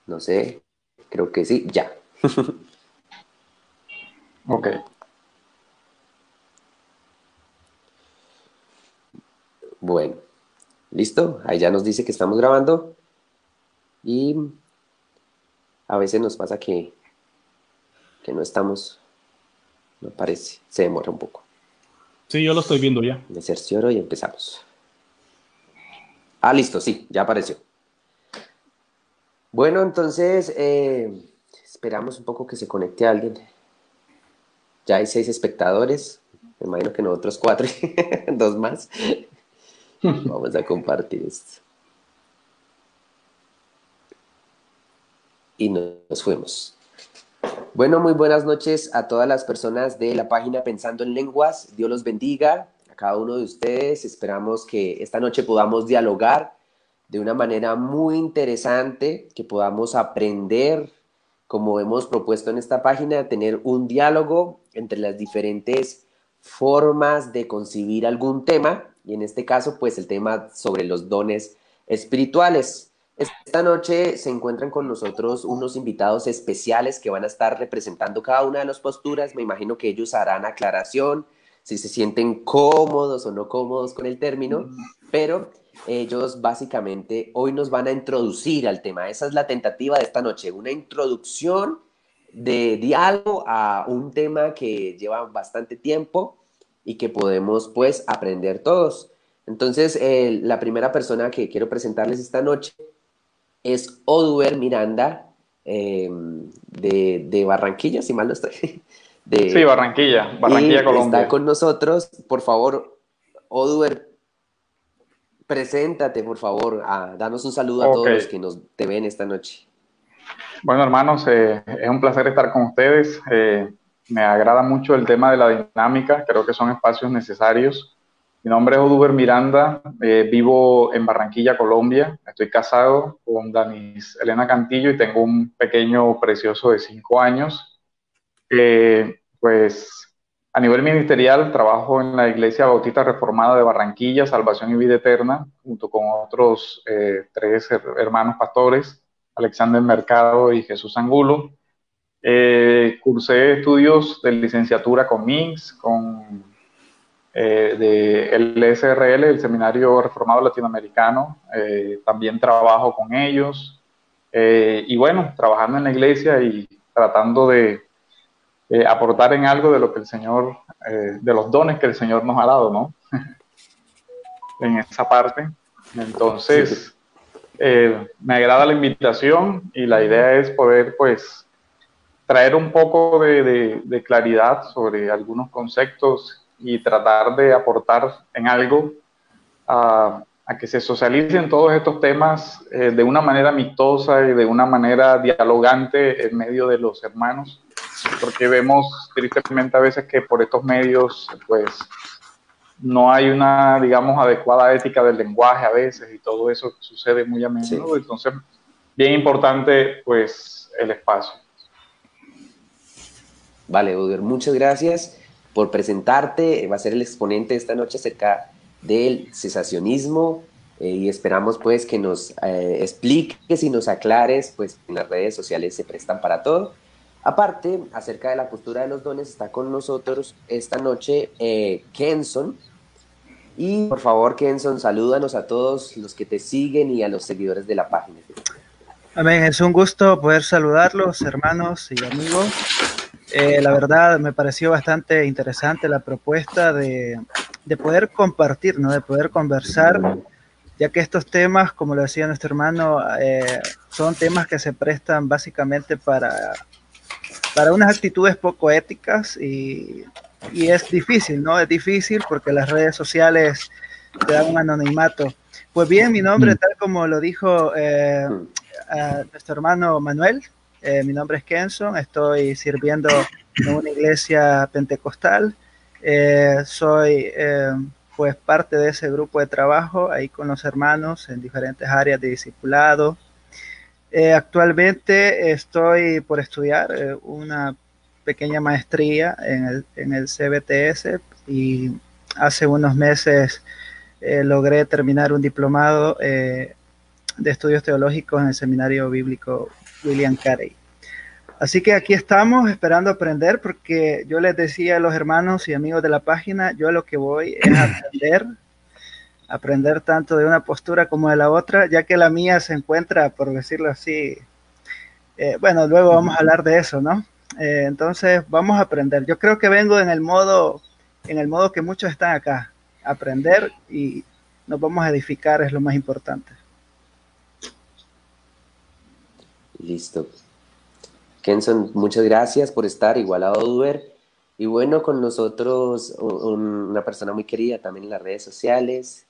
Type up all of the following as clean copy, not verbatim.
No sé, creo que sí, ya. Ok. Bueno, listo. Ahí ya nos dice que estamos grabando y a veces nos pasa que no estamos, no parece, se demora un poco. Sí, yo lo estoy viendo ya. Me cercioro y empezamos. Ah, listo, sí, ya apareció. Bueno, entonces esperamos un poco que se conecte alguien. Ya hay 6 espectadores. Me imagino que nosotros 4 y 2 más. Vamos a compartir esto. Y nos fuimos. Bueno, muy buenas noches a todas las personas de la página Pensando en Lenguas. Dios los bendiga a cada uno de ustedes. Esperamos que esta noche podamos dialogar de una manera muy interesante, que podamos aprender, como hemos propuesto en esta página, tener un diálogo entre las diferentes formas de concebir algún tema, y en este caso, pues el tema sobre los dones espirituales. Esta noche se encuentran con nosotros unos invitados especiales que van a estar representando cada una de las posturas. Me imagino que ellos harán aclaración, si se sienten cómodos o no cómodos con el término, pero ellos básicamente hoy nos van a introducir al tema. Esa es la tentativa de esta noche, una introducción de diálogo a un tema que lleva bastante tiempo y que podemos pues aprender todos. Entonces, la primera persona que quiero presentarles esta noche es Oduber Miranda, de Barranquilla, si mal no estoy. Sí, De, Barranquilla, Barranquilla, y está Colombia. con nosotros. Por favor, Oduber, preséntate, por favor. Danos un saludo a Ok. todos los que nos te ven esta noche. Bueno, hermanos, es un placer estar con ustedes. Me agrada mucho el tema de la dinámica. Creo que son espacios necesarios. Mi nombre es Oduber Miranda. Vivo en Barranquilla, Colombia. Estoy casado con Danis Elena Cantillo y tengo un pequeño precioso de 5 años. Pues a nivel ministerial trabajo en la Iglesia Bautista Reformada de Barranquilla, Salvación y Vida Eterna, junto con otros 3 hermanos pastores, Alexander Mercado y Jesús Angulo. Cursé estudios de licenciatura con MINS, de el SRL, el Seminario Reformado Latinoamericano. También trabajo con ellos. Y bueno, trabajando en la iglesia y tratando de aportar en algo de lo que el Señor, de los dones que el Señor nos ha dado, ¿no? En esa parte. Sí, Entonces, me agrada la invitación y la idea es poder, pues, traer un poco de claridad sobre algunos conceptos y tratar de aportar en algo a que se socialicen todos estos temas de una manera amistosa y de una manera dialogante en medio de los hermanos, porque vemos tristemente a veces que por estos medios pues no hay una, digamos, adecuada ética del lenguaje a veces y todo eso sucede muy a sí. menudo. Entonces, bien importante pues el espacio. Vale, Oduber, muchas gracias por presentarte. Va a ser el exponente esta noche acerca del cesacionismo, y esperamos pues que nos expliques y nos aclares, pues en las redes sociales se prestan para todo. Aparte, acerca de la postura de los dones, está con nosotros esta noche Kenson. Y por favor, Kenson, salúdanos a todos los que te siguen y a los seguidores de la página. Amén, es un gusto poder saludarlos, hermanos y amigos. La verdad me pareció bastante interesante la propuesta de poder compartir, ¿no? De poder conversar, ya que estos temas, como lo decía nuestro hermano, son temas que se prestan básicamente para unas actitudes poco éticas y es difícil, ¿no? Es difícil porque las redes sociales te dan un anonimato. Pues bien, mi nombre, tal como lo dijo a nuestro hermano Manuel, mi nombre es Kenson, estoy sirviendo en una iglesia pentecostal, soy pues parte de ese grupo de trabajo ahí con los hermanos en diferentes áreas de discipulado. Actualmente estoy por estudiar una pequeña maestría en el CBTS y hace unos meses logré terminar un diplomado de Estudios Teológicos en el Seminario Bíblico William Carey. Así que aquí estamos esperando aprender, porque yo les decía a los hermanos y amigos de la página, yo a lo que voy es aprender tanto de una postura como de la otra, ya que la mía se encuentra, por decirlo así, bueno, luego vamos a hablar de eso, ¿no? Entonces vamos a aprender. Yo creo que vengo en el modo que muchos están acá, aprender, y nos vamos a edificar, es lo más importante. Listo. Kenson, muchas gracias por estar, igual a Oduber. Y bueno, con nosotros una persona muy querida también en las redes sociales,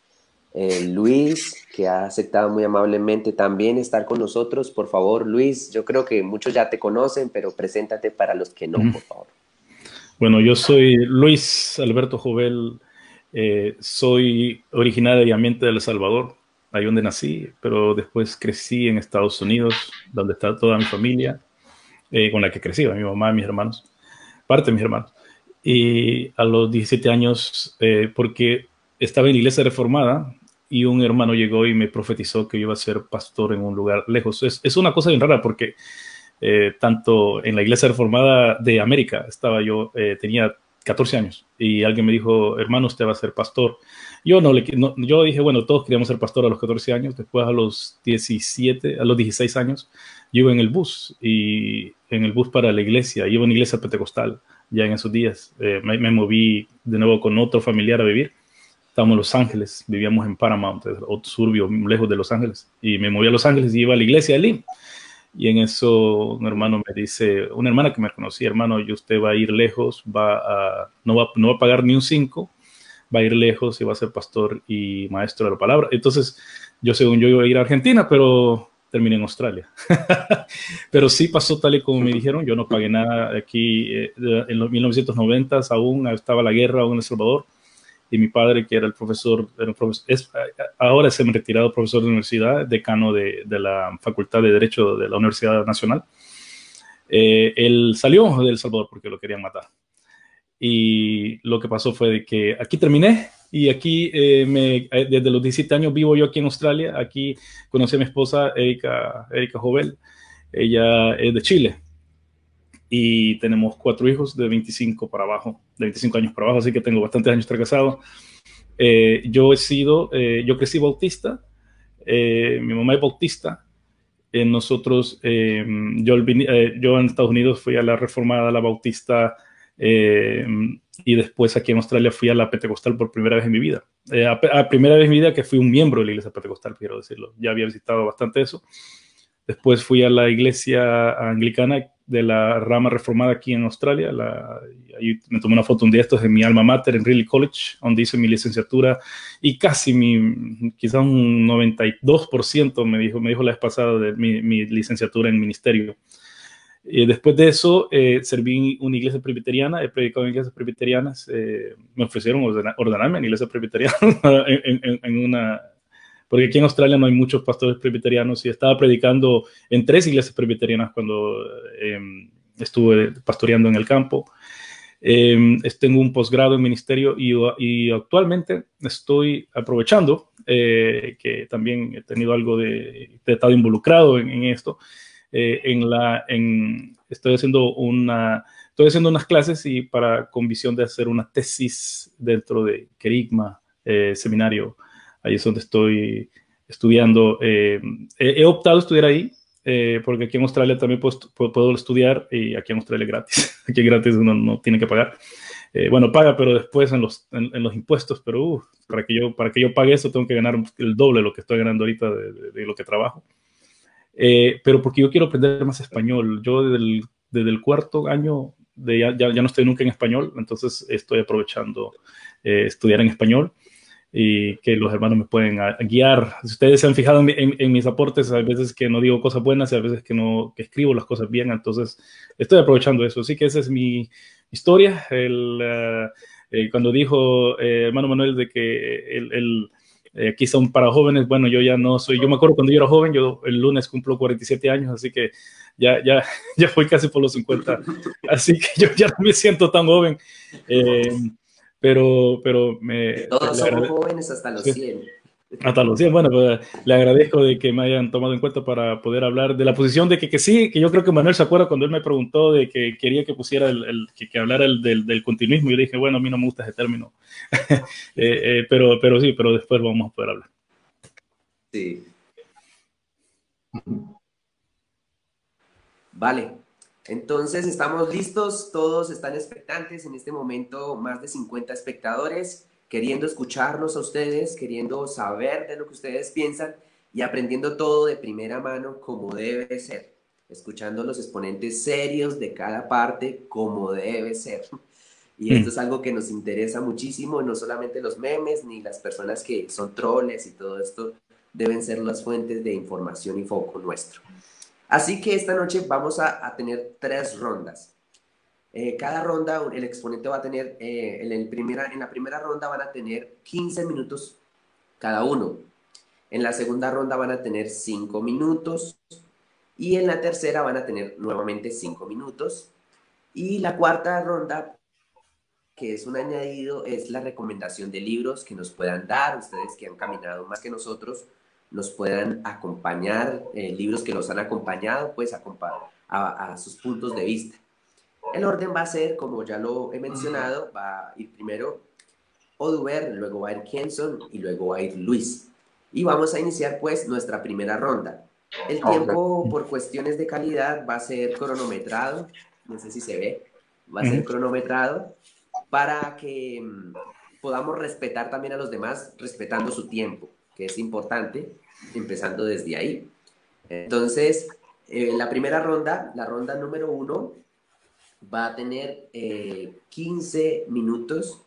Luis, que ha aceptado muy amablemente también estar con nosotros. Por favor, Luis, yo creo que muchos ya te conocen, pero preséntate para los que no, por favor. Bueno, yo soy Luis Alberto Jovel, soy originariamente de El Salvador, ahí donde nací, pero después crecí en Estados Unidos, donde está toda mi familia, con la que crecí, mi mamá y mis hermanos, parte de mis hermanos. Y a los 17 años, porque estaba en la iglesia reformada, y un hermano llegó y me profetizó que yo iba a ser pastor en un lugar lejos. Es una cosa bien rara, porque tanto en la iglesia reformada de América estaba yo, tenía 14 años, y alguien me dijo, hermano, usted va a ser pastor. Yo yo dije, bueno, todos queríamos ser pastor a los 14 años. Después a los 16 años, yo iba en el bus, y en el bus para la iglesia, iba a una iglesia pentecostal ya en esos días. Me moví de nuevo con otro familiar a vivir. Estábamos en Los Ángeles, vivíamos en Paramount, otro suburbio lejos de Los Ángeles, y me moví a Los Ángeles y iba a la iglesia de Lim. Y en eso un hermano me dice, una hermana que me conocía, hermano, y usted va a ir lejos, no va a pagar ni un 5, va a ir lejos y va a ser pastor y maestro de la palabra. Entonces, según yo iba a ir a Argentina, pero terminé en Australia. Pero sí pasó tal y como me dijeron. Yo no pagué nada aquí. En los 1990 aún estaba la guerra aún en El Salvador, y mi padre, que era el profesor, ahora es retirado profesor de universidad, decano de la Facultad de Derecho de la Universidad Nacional. Él salió de El Salvador porque lo querían matar. Y lo que pasó fue de que aquí terminé, y aquí desde los 17 años vivo yo aquí en Australia. Aquí conocí a mi esposa, Erika Jovel. Ella es de Chile, y tenemos 4 hijos de 25 años para abajo, así que tengo bastantes años casado. Yo crecí bautista, mi mamá es bautista. Nosotros, yo en Estados Unidos fui a la reformada, a la bautista, y después aquí en Australia fui a la pentecostal por primera vez en mi vida. A primera vez en mi vida que fui un miembro de la iglesia pentecostal, quiero decirlo. Ya había visitado bastante eso. Después fui a la iglesia anglicana de la rama reformada aquí en Australia. Ahí me tomé una foto un día estos de mi alma mater en Ridley College, donde hice mi licenciatura, y casi quizá un 92% me dijo la vez pasada de mi licenciatura en ministerio. Y después de eso serví en una iglesia presbiteriana, he predicado en iglesias presbiterianas. Me ofrecieron ordenarme en iglesia presbiteriana porque aquí en Australia no hay muchos pastores presbiterianos, y estaba predicando en 3 iglesias presbiterianas cuando estuve pastoreando en el campo. Tengo un posgrado en ministerio, y actualmente estoy aprovechando que también he tenido he estado involucrado en esto. Estoy haciendo unas clases, y con visión de hacer una tesis dentro de Kerigma seminario. Ahí es donde estoy estudiando. He optado a estudiar ahí, porque aquí en Australia también puedo estudiar, y aquí en Australia es gratis. Aquí es gratis, uno no tiene que pagar. Bueno, paga, pero después en los impuestos, pero para que yo pague eso tengo que ganar el doble de lo que estoy ganando ahorita de lo que trabajo. Pero porque yo quiero aprender más español. Yo desde el 4º año ya no estoy nunca en español, entonces estoy aprovechando estudiar en español, y que los hermanos me pueden guiar. Si ustedes se han fijado en mis aportes, a veces que no digo cosas buenas, y a veces que escribo las cosas bien, entonces estoy aprovechando eso. Así que esa es mi historia. Cuando dijo hermano Manuel de que aquí son para jóvenes, bueno, yo ya no soy. Yo me acuerdo cuando yo era joven, yo el lunes cumplo 47 años, así que ya fui casi por los 50, así que yo ya no me siento tan joven. Pero Todos somos jóvenes hasta los 100. Hasta los 100. Bueno, pues le agradezco de que me hayan tomado en cuenta para poder hablar de la posición de que sí, que yo creo que Manuel se acuerda cuando él me preguntó de que quería que pusiera que hablara del continuismo. Yo le dije, bueno, a mí no me gusta ese término. Pero sí, pero después vamos a poder hablar. Sí. Vale. Entonces, estamos listos, todos están expectantes en este momento, más de 50 espectadores, queriendo escucharlos a ustedes, queriendo saber de lo que ustedes piensan y aprendiendo todo de primera mano como debe ser, escuchando los exponentes serios de cada parte como debe ser. Y esto es algo que nos interesa muchísimo, no solamente los memes ni las personas que son troles y todo esto deben ser las fuentes de información y foco nuestro. Así que esta noche vamos a tener 3 rondas. Cada ronda el exponente va a tener, en la primera ronda van a tener 15 minutos cada uno. En la segunda ronda van a tener 5 minutos. Y en la tercera van a tener nuevamente 5 minutos. Y la cuarta ronda, que es un añadido, es la recomendación de libros que nos puedan dar, ustedes que han caminado más que nosotros, nos puedan acompañar, libros que los han acompañado, pues a sus puntos de vista. El orden va a ser, como ya lo he mencionado, va a ir primero Oduber, luego va a ir Kenson y luego va a ir Luis. Y vamos a iniciar pues nuestra primera ronda. El tiempo, por cuestiones de calidad, va a ser cronometrado, no sé si se ve, va a ser cronometrado para que podamos respetar también a los demás, respetando su tiempo, que es importante, empezando desde ahí. Entonces, la primera ronda, la ronda número 1, va a tener 15 minutos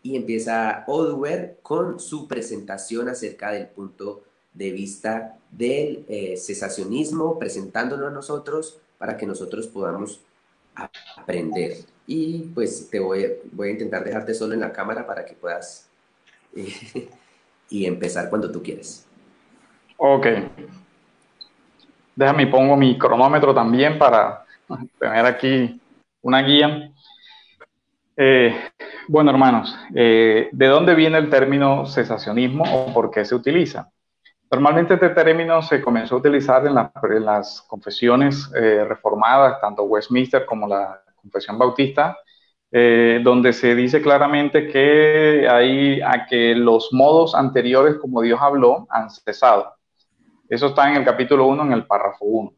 y empieza Oduber con su presentación acerca del punto de vista del cesacionismo, presentándolo a nosotros para que nosotros podamos aprender. Y pues te voy a intentar dejarte solo en la cámara para que puedas y empezar cuando tú quieres. Ok. Déjame pongo mi cronómetro también para tener aquí una guía. Bueno, hermanos, ¿de dónde viene el término cesacionismo o por qué se utiliza? Normalmente este término se comenzó a utilizar en las confesiones reformadas, tanto Westminster como la Confesión Bautista, donde se dice claramente que a que los modos anteriores como Dios habló han cesado. Eso está en el capítulo 1, en el párrafo 1.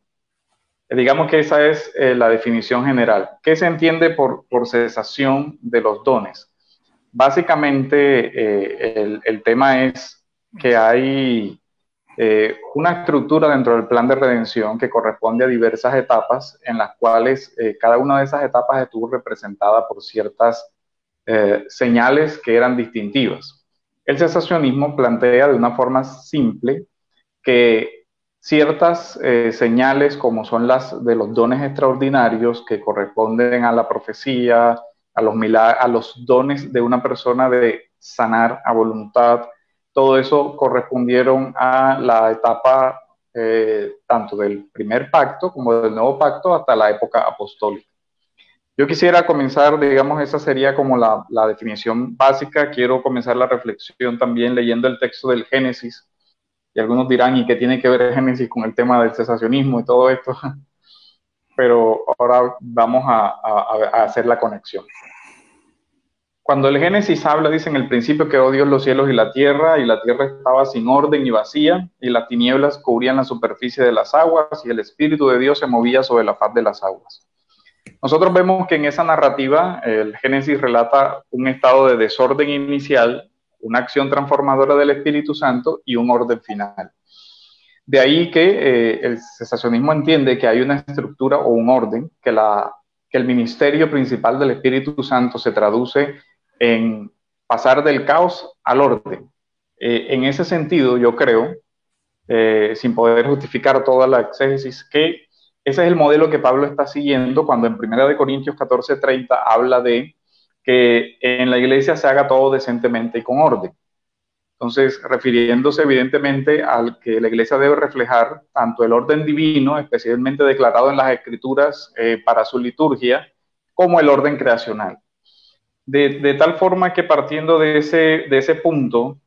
Digamos que esa es la definición general. ¿Qué se entiende por cesación de los dones? Básicamente el tema es que hay una estructura dentro del plan de redención que corresponde a diversas etapas en las cuales cada una de esas etapas estuvo representada por ciertas señales que eran distintivas. El cesacionismo plantea de una forma simple que ciertas señales, como son las de los dones extraordinarios que corresponden a la profecía, a los dones de una persona de sanar a voluntad, todo eso correspondieron a la etapa tanto del primer pacto como del nuevo pacto hasta la época apostólica. Yo quisiera comenzar, digamos, esa sería como la definición básica. Quiero comenzar la reflexión también leyendo el texto del Génesis. Y algunos dirán, ¿y qué tiene que ver el Génesis con el tema del cesacionismo y todo esto? Pero ahora vamos a hacer la conexión. Cuando el Génesis habla, dice en el principio creó Dios los cielos y la tierra estaba sin orden y vacía, y las tinieblas cubrían la superficie de las aguas, y el Espíritu de Dios se movía sobre la faz de las aguas. Nosotros vemos que en esa narrativa el Génesis relata un estado de desorden inicial, una acción transformadora del Espíritu Santo y un orden final. De ahí que el cesacionismo entiende que hay una estructura o un orden, que el ministerio principal del Espíritu Santo se traduce en pasar del caos al orden. En ese sentido, yo creo, sin poder justificar toda la exégesis, que ese es el modelo que Pablo está siguiendo cuando en 1 Corintios 14:30 habla de que en la iglesia se haga todo decentemente y con orden. Entonces, refiriéndose evidentemente al que la iglesia debe reflejar tanto el orden divino, especialmente declarado en las Escrituras para su liturgia, como el orden creacional. De tal forma que partiendo de ese punto,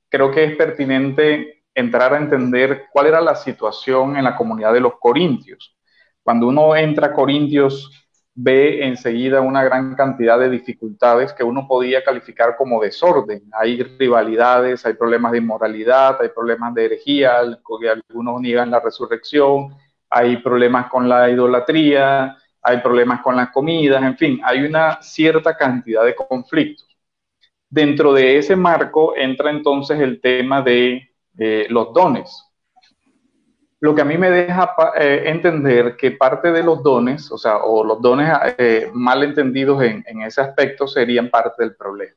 creo que es pertinente entrar a entender cuál era la situación en la comunidad de los corintios. Cuando uno entra a Corintios, ve enseguida una gran cantidad de dificultades que uno podía calificar como desorden. Hay rivalidades, hay problemas de inmoralidad, hay problemas de herejía, algunos niegan la resurrección, hay problemas con la idolatría, hay problemas con las comidas, en fin, hay una cierta cantidad de conflictos. Dentro de ese marco entra entonces el tema de los dones. Lo que a mí me deja entender que parte de los dones, o los dones mal entendidos en ese aspecto serían parte del problema.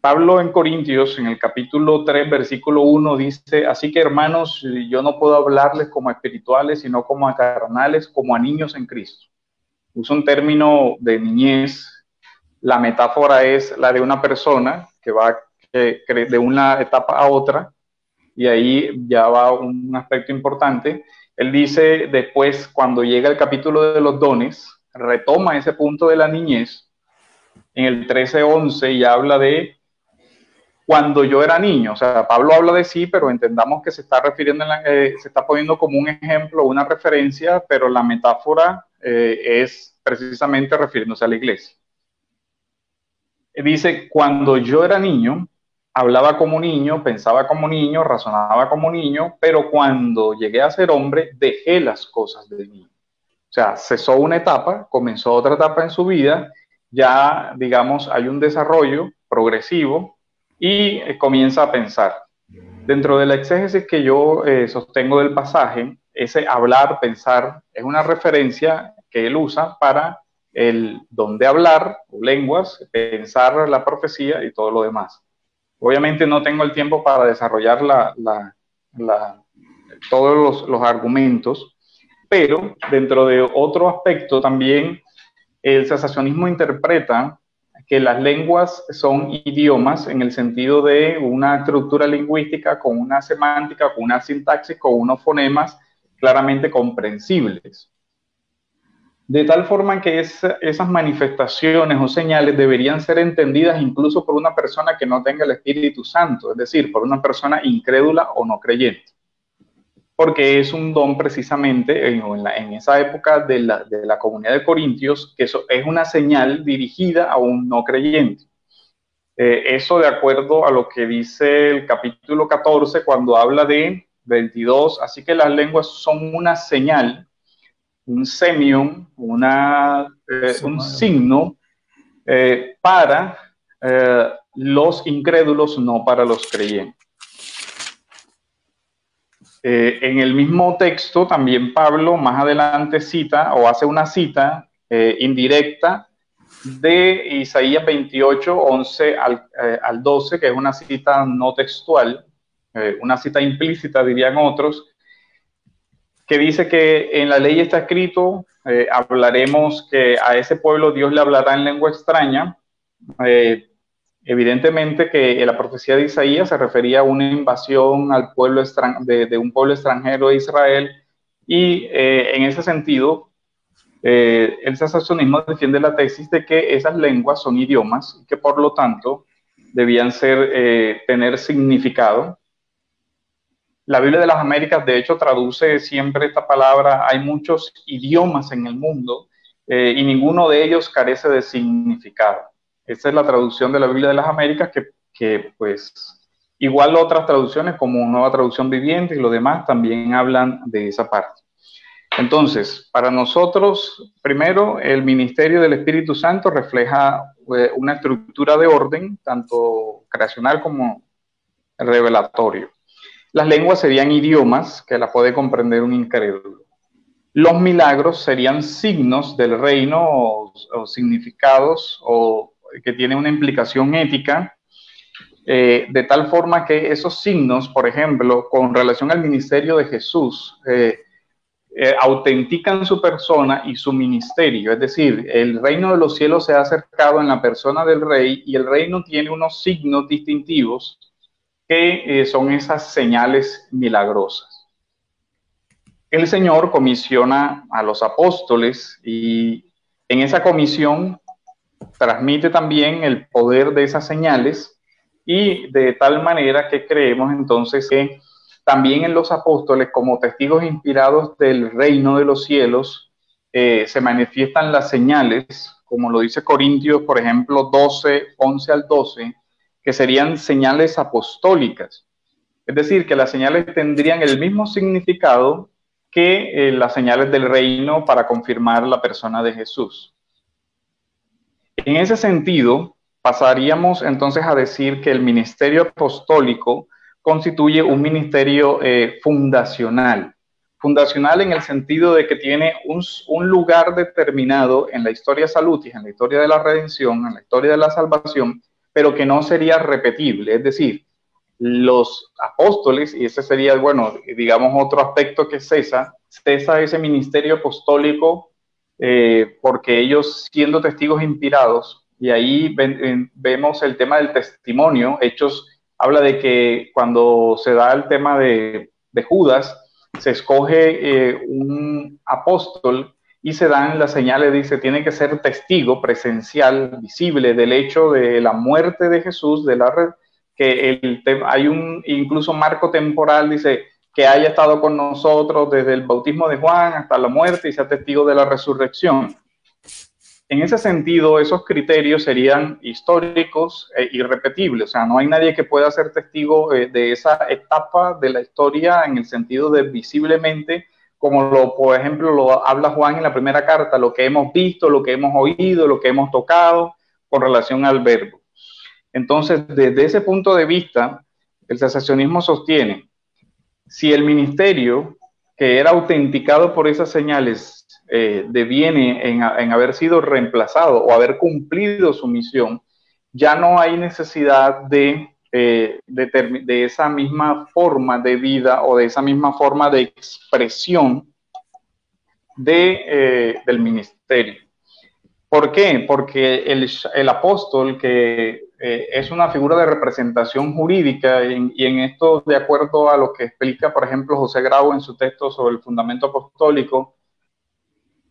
Pablo en Corintios, en el capítulo 3, versículo 1, dice: así que hermanos, yo no puedo hablarles como a espirituales, sino como a carnales, como a niños en Cristo. Usa un término de niñez. La metáfora es la de una persona que va de una etapa a otra, y ahí ya va un aspecto importante. Él dice después, cuando llega el capítulo de los dones, retoma ese punto de la niñez, en el 13:11, y habla de cuando yo era niño. O sea, Pablo habla de sí, pero entendamos que se está refiriendo, se está poniendo como un ejemplo, una referencia, pero la metáfora es precisamente refiriéndose a la iglesia. Dice, cuando yo era niño, hablaba como niño, pensaba como niño, razonaba como niño, pero cuando llegué a ser hombre, dejé las cosas de niño. O sea, cesó una etapa, comenzó otra etapa en su vida, ya, digamos, hay un desarrollo progresivo y comienza a pensar. Dentro de la exégesis que yo sostengo del pasaje, ese hablar, pensar, es una referencia que él usa para el don de hablar, o lenguas, pensar la profecía y todo lo demás. Obviamente no tengo el tiempo para desarrollar todos los argumentos, pero dentro de otro aspecto también el cesacionismo interpreta que las lenguas son idiomas en el sentido de una estructura lingüística con una semántica, con una sintaxis, con unos fonemas claramente comprensibles. De tal forma que esas manifestaciones o señales deberían ser entendidas incluso por una persona que no tenga el Espíritu Santo, es decir, por una persona incrédula o no creyente. Porque es un don precisamente en esa época de la comunidad de Corintios, que eso es una señal dirigida a un no creyente. Eso de acuerdo a lo que dice el capítulo 14, cuando habla de 22, así que las lenguas son una señal, un semium, un signo para los incrédulos, no para los creyentes. En el mismo texto también Pablo más adelante cita o hace una cita indirecta de Isaías 28, 11 al 12, que es una cita no textual, una cita implícita dirían otros, que dice que en la ley está escrito, hablaremos que a ese pueblo Dios le hablará en lengua extraña. Evidentemente que la profecía de Isaías se refería a una invasión al pueblo de un pueblo extranjero de Israel, y en ese sentido el cesacionismo defiende la tesis de que esas lenguas son idiomas y que por lo tanto debían tener significado. La Biblia de las Américas, de hecho, traduce siempre esta palabra: hay muchos idiomas en el mundo y ninguno de ellos carece de significado. Esta es la traducción de la Biblia de las Américas, que pues, igual otras traducciones como Nueva Traducción Viviente y lo demás también hablan de esa parte. Entonces, para nosotros, primero, el ministerio del Espíritu Santo refleja una estructura de orden, tanto creacional como revelatorio. Las lenguas serían idiomas que la puede comprender un incrédulo. Los milagros serían signos del reino o significados o que tienen una implicación ética, de tal forma que esos signos, por ejemplo, con relación al ministerio de Jesús, autentican su persona y su ministerio. Es decir, el reino de los cielos se ha acercado en la persona del rey, y el reino tiene unos signos distintivos que son esas señales milagrosas. El Señor comisiona a los apóstoles y en esa comisión transmite también el poder de esas señales y de tal manera que creemos entonces que también en los apóstoles, como testigos inspirados del reino de los cielos, se manifiestan las señales, como lo dice Corintios, por ejemplo, 12, 11 al 12, que serían señales apostólicas. Es decir, que las señales tendrían el mismo significado que las señales del reino para confirmar la persona de Jesús. En ese sentido, pasaríamos entonces a decir que el ministerio apostólico constituye un ministerio fundacional. Fundacional en el sentido de que tiene un lugar determinado en la historia salutis, en la historia de la redención, en la historia de la salvación, pero que no sería repetible. Es decir, los apóstoles, y ese sería, bueno, digamos otro aspecto que cesa ese ministerio apostólico porque ellos siendo testigos inspirados, y ahí vemos el tema del testimonio. Hechos habla de que cuando se da el tema de Judas, se escoge un apóstol y se dan las señales, dice, tiene que ser testigo presencial, visible del hecho de la muerte de Jesús, de la que hay un incluso marco temporal, dice, que haya estado con nosotros desde el bautismo de Juan hasta la muerte y sea testigo de la resurrección. En ese sentido, esos criterios serían históricos e irrepetibles. O sea, no hay nadie que pueda ser testigo de esa etapa de la historia en el sentido de visiblemente, como por ejemplo lo habla Juan en la primera carta, lo que hemos visto, lo que hemos oído, lo que hemos tocado con relación al verbo. Entonces, desde ese punto de vista, el cesacionismo sostiene, si el ministerio que era autenticado por esas señales deviene en haber sido reemplazado o haber cumplido su misión, ya no hay necesidad de esa misma forma de vida o de esa misma forma de expresión del ministerio. ¿Por qué? Porque el apóstol, que es una figura de representación jurídica, y en esto, de acuerdo a lo que explica, por ejemplo, José Grau en su texto sobre el fundamento apostólico,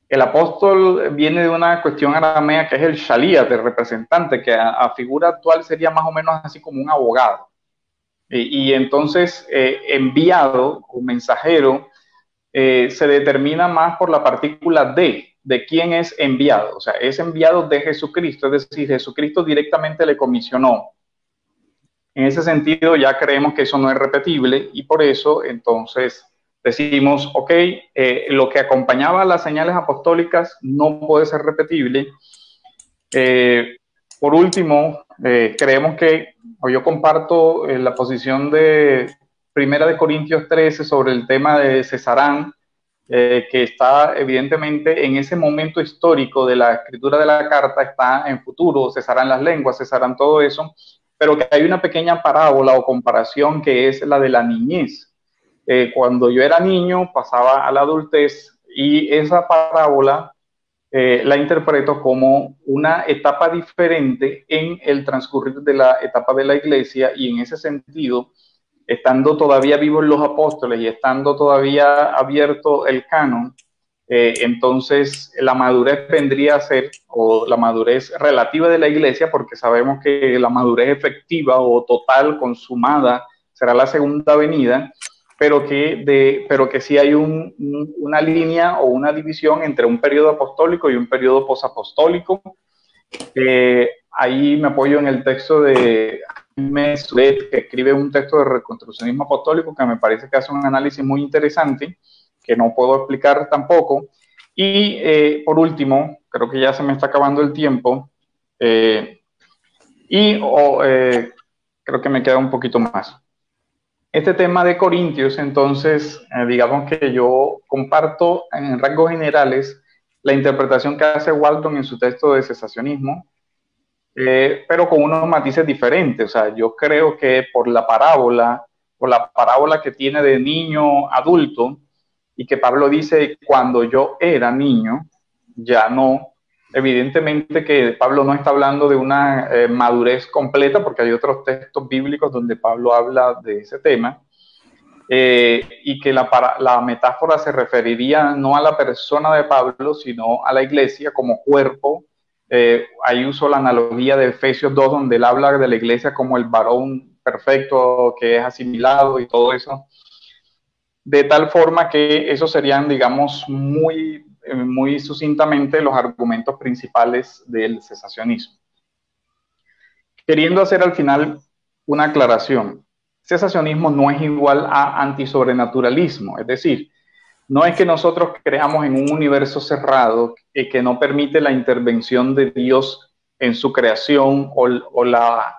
el apóstol viene de una cuestión aramea que es el shalíat, el representante, que a figura actual sería más o menos así como un abogado. Y entonces, enviado o mensajero se determina más por la partícula de quién es enviado. O sea, es enviado de Jesucristo, es decir, Jesucristo directamente le comisionó. En ese sentido, ya creemos que eso no es repetible y por eso, entonces, decimos, ok, lo que acompañaba a las señales apostólicas no puede ser repetible. Por último, creemos que, o yo comparto la posición de Primera de Corintios 13 sobre el tema de Cesarán, que está evidentemente en ese momento histórico de la escritura de la carta, está en futuro, cesarán las lenguas, cesarán todo eso, pero que hay una pequeña parábola o comparación que es la de la niñez. Cuando yo era niño, pasaba a la adultez, y esa parábola la interpreto como una etapa diferente en el transcurrir de la etapa de la iglesia, y en ese sentido, estando todavía vivos los apóstoles y estando todavía abierto el canon, entonces la madurez vendría a ser, o la madurez relativa de la iglesia, porque sabemos que la madurez efectiva o total, consumada, será la segunda venida, pero que sí hay una línea o una división entre un periodo apostólico y un periodo posapostólico. Ahí me apoyo en el texto de Jaime Sudet, que escribe un texto de reconstruccionismo apostólico que me parece que hace un análisis muy interesante, que no puedo explicar tampoco. Y por último, creo que ya se me está acabando el tiempo, creo que me queda un poquito más. Este tema de Corintios, entonces, digamos que yo comparto en rasgos generales la interpretación que hace Walton en su texto de cesacionismo, pero con unos matices diferentes. O sea, yo creo que por la parábola que tiene de niño adulto, y que Pablo dice, cuando yo era niño, ya no. Evidentemente que Pablo no está hablando de una madurez completa, porque hay otros textos bíblicos donde Pablo habla de ese tema, y que la metáfora se referiría no a la persona de Pablo, sino a la iglesia como cuerpo ahí uso la analogía de Efesios 2, donde él habla de la iglesia como el varón perfecto que es asimilado y todo eso, de tal forma que esos serían, digamos, muy sucintamente los argumentos principales del cesacionismo. Queriendo hacer al final una aclaración, cesacionismo no es igual a antisobrenaturalismo, es decir, no es que nosotros creamos en un universo cerrado que no permite la intervención de Dios en su creación o la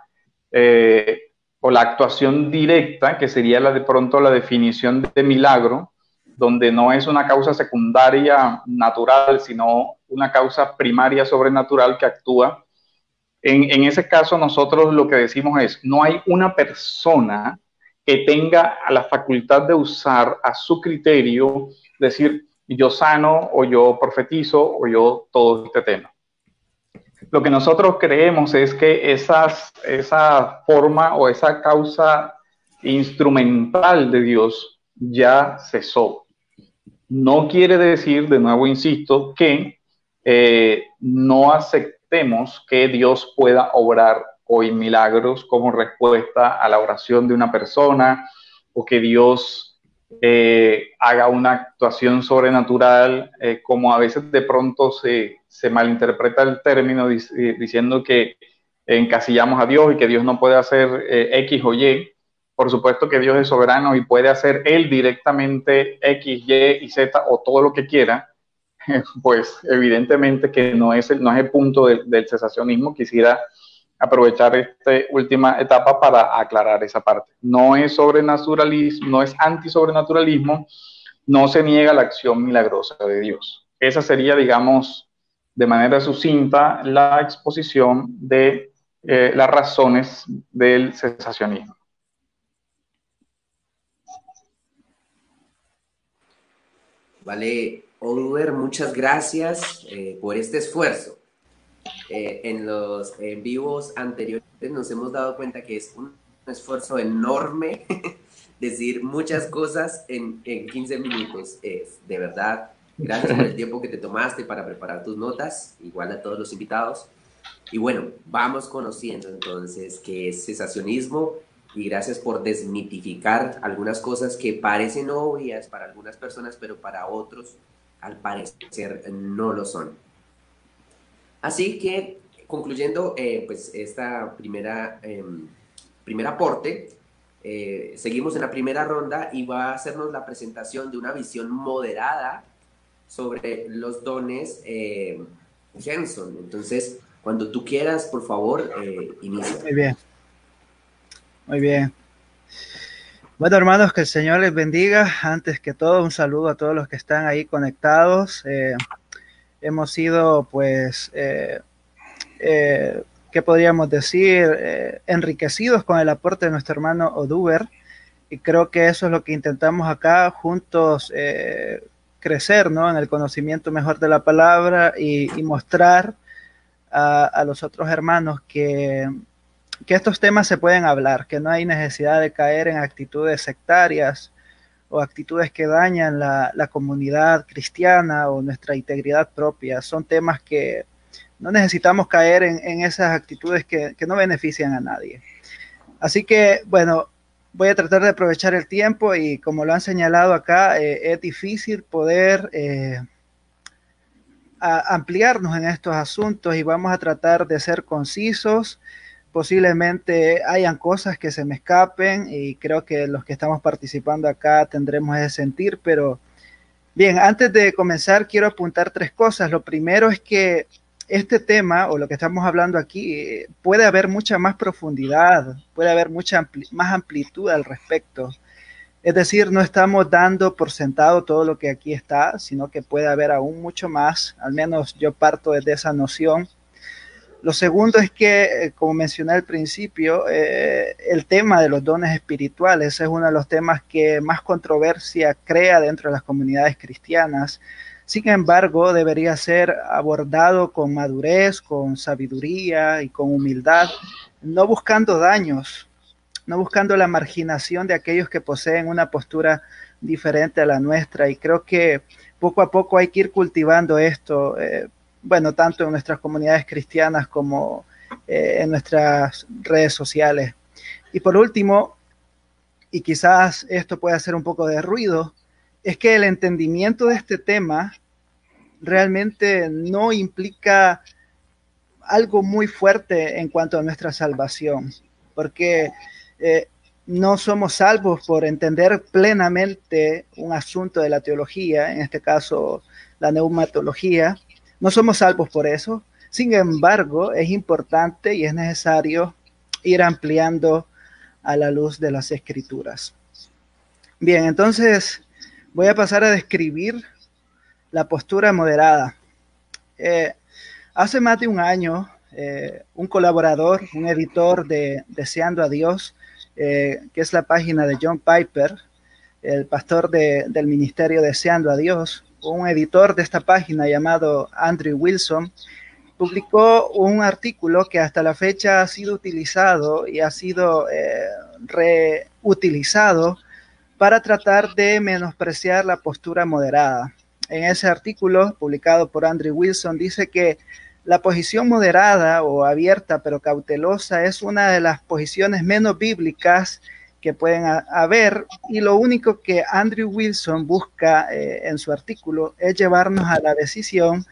actuación directa, que sería de pronto la definición de milagro, donde no es una causa secundaria natural, sino una causa primaria sobrenatural que actúa. En ese caso nosotros lo que decimos es, no hay una persona que tenga la facultad de usar a su criterio, decir yo sano o yo profetizo o yo todo este tema. Lo que nosotros creemos es que esa forma o esa causa instrumental de Dios ya cesó. No quiere decir, de nuevo insisto, que no aceptemos que Dios pueda obrar hoy milagros como respuesta a la oración de una persona, o que Dios haga una actuación sobrenatural, como a veces de pronto se malinterpreta el término diciendo que encasillamos a Dios y que Dios no puede hacer X o Y. Por supuesto que Dios es soberano y puede hacer Él directamente X, Y y Z o todo lo que quiera, pues evidentemente que no es el punto del cesacionismo. Quisiera aprovechar esta última etapa para aclarar esa parte. No es sobrenaturalismo, no es antisobrenaturalismo, no se niega la acción milagrosa de Dios. Esa sería, digamos, de manera sucinta, la exposición de las razones del cesacionismo. Vale, Oliver, muchas gracias por este esfuerzo. En los en vivos anteriores nos hemos dado cuenta que es un esfuerzo enorme decir muchas cosas en 15 minutos. De verdad, gracias por el tiempo que te tomaste para preparar tus notas, igual a todos los invitados. Y bueno, vamos conociendo entonces qué es cesacionismo, y gracias por desmitificar algunas cosas que parecen obvias para algunas personas, pero para otros al parecer no lo son. Así que, concluyendo pues esta primer aporte, seguimos en la primera ronda y va a hacernos la presentación de una visión moderada sobre los dones Jenson. Entonces, cuando tú quieras, por favor, inicia. Muy bien. Muy bien. Bueno, hermanos, que el Señor les bendiga. Antes que todo, un saludo a todos los que están ahí conectados. Hemos sido, pues, ¿qué podríamos decir? Enriquecidos con el aporte de nuestro hermano Oduber. Y creo que eso es lo que intentamos acá, juntos crecer, ¿no?, en el conocimiento mejor de la palabra y mostrar a los otros hermanos que estos temas se pueden hablar, que no hay necesidad de caer en actitudes sectarias o actitudes que dañan la comunidad cristiana o nuestra integridad propia. Son temas que no necesitamos caer en esas actitudes que no benefician a nadie. Así que, bueno, voy a tratar de aprovechar el tiempo y como lo han señalado acá, es difícil poder ampliarnos en estos asuntos y vamos a tratar de ser concisos. Posiblemente hayan cosas que se me escapen y creo que los que estamos participando acá tendremos ese sentir, pero bien, antes de comenzar quiero apuntar 3 cosas. Lo primero es que este tema o lo que estamos hablando aquí puede haber mucha más profundidad, puede haber mucha más amplitud al respecto. Es decir, no estamos dando por sentado todo lo que aquí está, sino que puede haber aún mucho más. Al menos yo parto desde esa noción. Lo segundo es que, como mencioné al principio, el tema de los dones espirituales es uno de los temas que más controversia crea dentro de las comunidades cristianas. Sin embargo, debería ser abordado con madurez, con sabiduría y con humildad, no buscando daños, no buscando la marginación de aquellos que poseen una postura diferente a la nuestra. Y creo que poco a poco hay que ir cultivando esto. bueno, tanto en nuestras comunidades cristianas como en nuestras redes sociales. Y por último, y quizás esto puede hacer un poco de ruido, es que el entendimiento de este tema realmente no implica algo muy fuerte en cuanto a nuestra salvación, porque no somos salvos por entender plenamente un asunto de la teología, en este caso la neumatología, no somos salvos por eso. Sin embargo, es importante y es necesario ir ampliando a la luz de las Escrituras. Bien, entonces voy a pasar a describir la postura moderada. Hace más de un año, un colaborador, un editor de Deseando a Dios, que es la página de John Piper, el pastor del ministerio Deseando a Dios, un editor de esta página llamado Andrew Wilson, publicó un artículo que hasta la fecha ha sido utilizado y ha sido reutilizado para tratar de menospreciar la postura moderada. En ese artículo publicado por Andrew Wilson dice que la posición moderada o abierta pero cautelosa es una de las posiciones menos bíblicas que pueden haber, y lo único que Andrew Wilson busca en su artículo es llevarnos a la decisión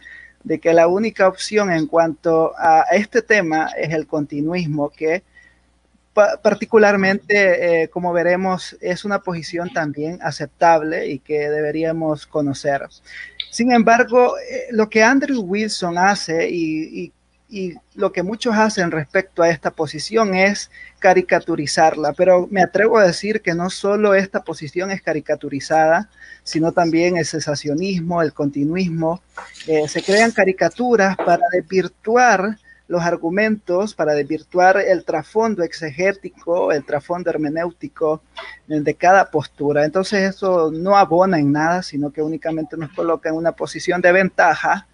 de que la única opción en cuanto a este tema es el continuismo, que particularmente, como veremos, es una posición también aceptable y que deberíamos conocer. Sin embargo, lo que Andrew Wilson hace y lo que muchos hacen respecto a esta posición es caricaturizarla, pero me atrevo a decir que no solo esta posición es caricaturizada, sino también el cesacionismo, el continuismo. Se crean caricaturas para desvirtuar los argumentos, para desvirtuar el trasfondo exegético, el trasfondo hermenéutico de cada postura. Entonces eso no abona en nada, sino que únicamente nos coloca en una posición de ventaja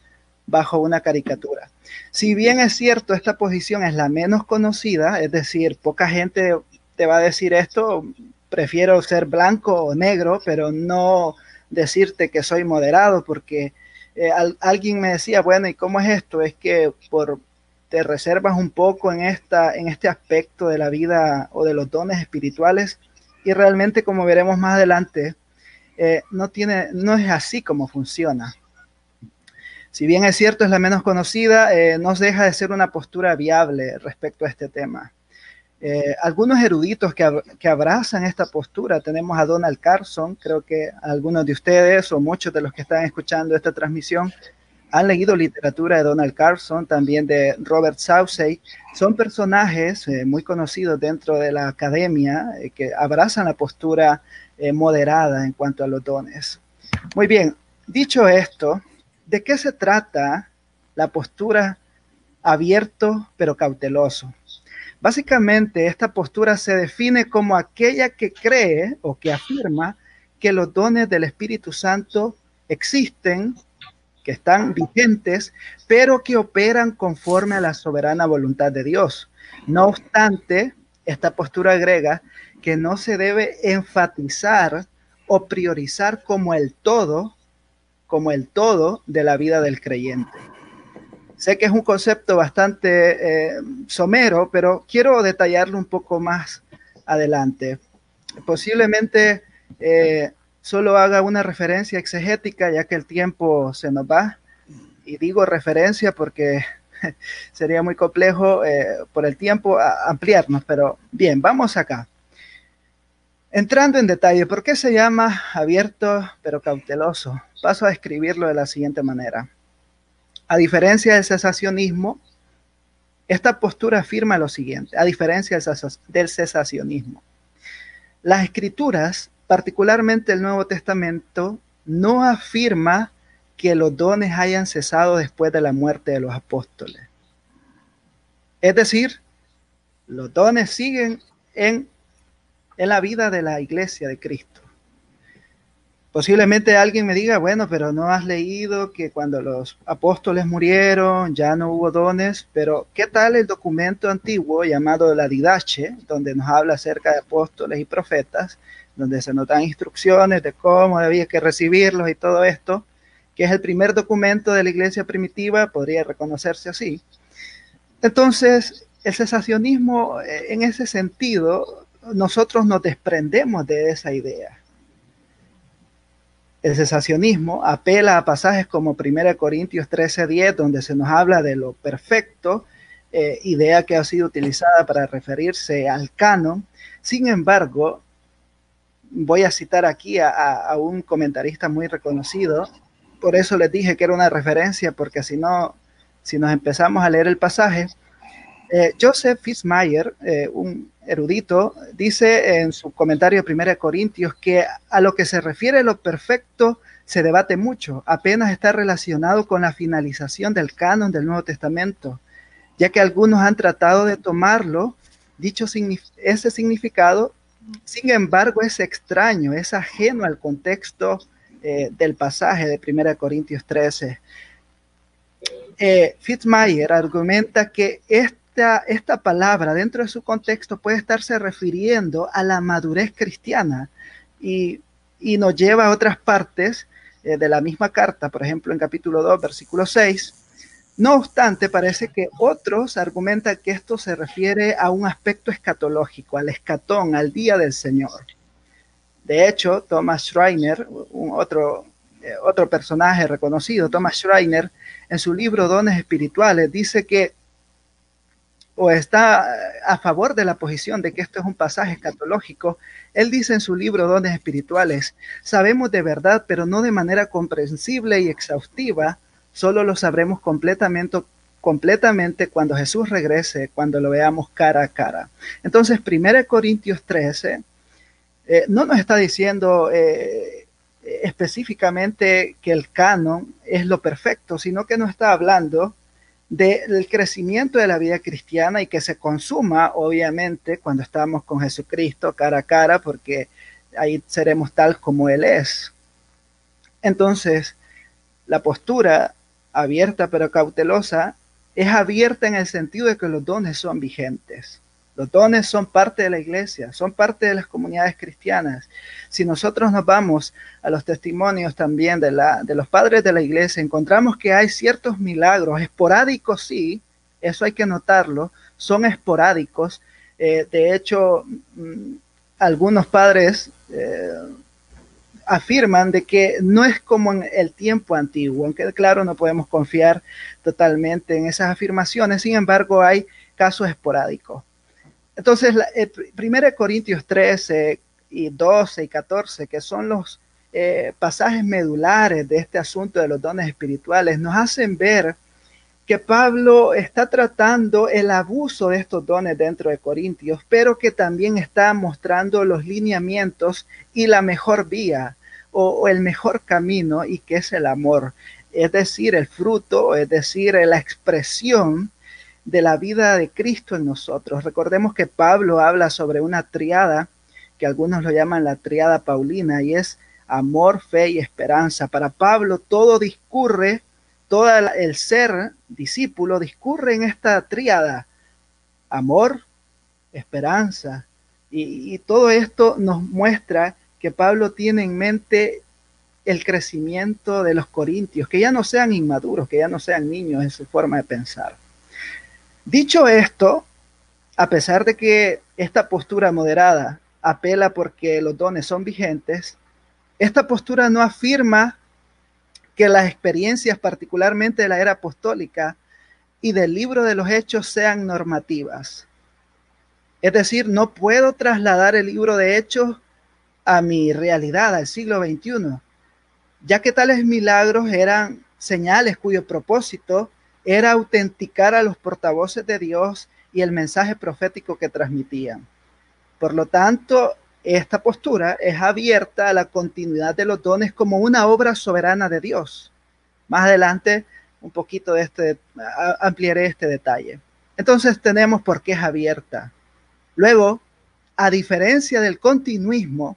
bajo una caricatura. Si bien es cierto, esta posición es la menos conocida, es decir, poca gente te va a decir esto, prefiero ser blanco o negro, pero no decirte que soy moderado, porque alguien me decía, bueno, ¿y cómo es esto? Es que te reservas un poco en este aspecto de la vida o de los dones espirituales, y realmente, como veremos más adelante, no es así como funciona. Si bien es cierto, es la menos conocida, no deja de ser una postura viable respecto a este tema. Algunos eruditos que abrazan esta postura, tenemos a Donald Carson, creo que algunos de ustedes o muchos de los que están escuchando esta transmisión han leído literatura de Donald Carson, también de Robert Saussey. Son personajes muy conocidos dentro de la academia que abrazan la postura moderada en cuanto a los dones. Muy bien, dicho esto, ¿de qué se trata la postura abierto pero cauteloso? Básicamente, esta postura se define como aquella que cree o que afirma que los dones del Espíritu Santo existen, que están vigentes, pero que operan conforme a la soberana voluntad de Dios. No obstante, esta postura agrega que no se debe enfatizar o priorizar como el todo de la vida del creyente. Sé que es un concepto bastante somero, pero quiero detallarlo un poco más adelante. Posiblemente solo haga una referencia exegética, ya que el tiempo se nos va, y digo referencia porque sería muy complejo por el tiempo ampliarnos, pero bien, vamos acá. Entrando en detalle, ¿por qué se llama abierto pero cauteloso? Paso a describirlo de la siguiente manera. A diferencia del cesacionismo, esta postura afirma lo siguiente, a diferencia del cesacionismo. Las Escrituras, particularmente el Nuevo Testamento, no afirma que los dones hayan cesado después de la muerte de los apóstoles. Es decir, los dones siguen en la vida de la iglesia de Cristo. Posiblemente alguien me diga, bueno, pero no has leído que cuando los apóstoles murieron ya no hubo dones, pero ¿qué tal el documento antiguo llamado la Didache, donde nos habla acerca de apóstoles y profetas, donde se nos dan instrucciones de cómo debía que recibirlos y todo esto, que es el primer documento de la iglesia primitiva, podría reconocerse así. Entonces, el cesacionismo, en ese sentido, nosotros nos desprendemos de esa idea. El cesacionismo apela a pasajes como 1 Corintios 13:10, donde se nos habla de lo perfecto, idea que ha sido utilizada para referirse al canon. Sin embargo, voy a citar aquí a un comentarista muy reconocido, por eso les dije que era una referencia, porque si no, si nos empezamos a leer el pasaje, Joseph Fitzmayer, un erudito, dice en su comentario de 1 Corintios que a lo que se refiere lo perfecto se debate mucho, apenas está relacionado con la finalización del canon del Nuevo Testamento, ya que algunos han tratado de tomarlo, ese significado. Sin embargo, es extraño, es ajeno al contexto del pasaje de 1 Corintios 13. Fitzmayer argumenta que esta palabra dentro de su contexto puede estarse refiriendo a la madurez cristiana y nos lleva a otras partes de la misma carta, por ejemplo en capítulo 2, versículo 6. No obstante, parece que otros argumentan que esto se refiere a un aspecto escatológico, al escatón, al día del Señor. De hecho, Thomas Schreiner, otro personaje reconocido, Thomas Schreiner, en su libro Dones Espirituales, dice que, o está a favor de la posición de que esto es un pasaje escatológico. Él dice en su libro Dones Espirituales: sabemos de verdad, pero no de manera comprensible y exhaustiva, solo lo sabremos completamente cuando Jesús regrese, cuando lo veamos cara a cara. Entonces, 1 Corintios 13 no nos está diciendo específicamente que el canon es lo perfecto, sino que nos está hablando del crecimiento de la vida cristiana y que se consuma, obviamente, cuando estamos con Jesucristo cara a cara, porque ahí seremos tal como Él es. Entonces, la postura abierta pero cautelosa es abierta en el sentido de que los dones son vigentes. Los dones son parte de la iglesia, son parte de las comunidades cristianas. Si nosotros nos vamos a los testimonios también de los padres de la iglesia, encontramos que hay ciertos milagros, esporádicos sí, eso hay que notarlo, son esporádicos. De hecho, algunos padres afirman de que no es como en el tiempo antiguo, aunque claro, no podemos confiar totalmente en esas afirmaciones, sin embargo hay casos esporádicos. Entonces, 1 Corintios 13 y 12 y 14, que son los pasajes medulares de este asunto de los dones espirituales, nos hacen ver que Pablo está tratando el abuso de estos dones dentro de Corintios, pero que también está mostrando los lineamientos y la mejor vía o el mejor camino, y que es el amor, es decir, el fruto, es decir, la expresión de la vida de Cristo en nosotros. Recordemos que Pablo habla sobre una triada que algunos lo llaman la triada paulina, y es amor, fe y esperanza. Para Pablo todo discurre, todo el ser discípulo discurre en esta triada: amor, esperanza, y todo esto nos muestra que Pablo tiene en mente el crecimiento de los corintios, que ya no sean inmaduros, que ya no sean niños en su forma de pensar. Dicho esto, a pesar de que esta postura moderada apela porque los dones son vigentes, esta postura no afirma que las experiencias, particularmente de la era apostólica y del libro de los Hechos, sean normativas. Es decir, no puedo trasladar el libro de Hechos a mi realidad, al siglo XXI, ya que tales milagros eran señales cuyo propósito era autenticar a los portavoces de Dios y el mensaje profético que transmitían. Por lo tanto, esta postura es abierta a la continuidad de los dones como una obra soberana de Dios. Más adelante, un poquito ampliaré este detalle. Entonces tenemos por qué es abierta. Luego, a diferencia del continuismo,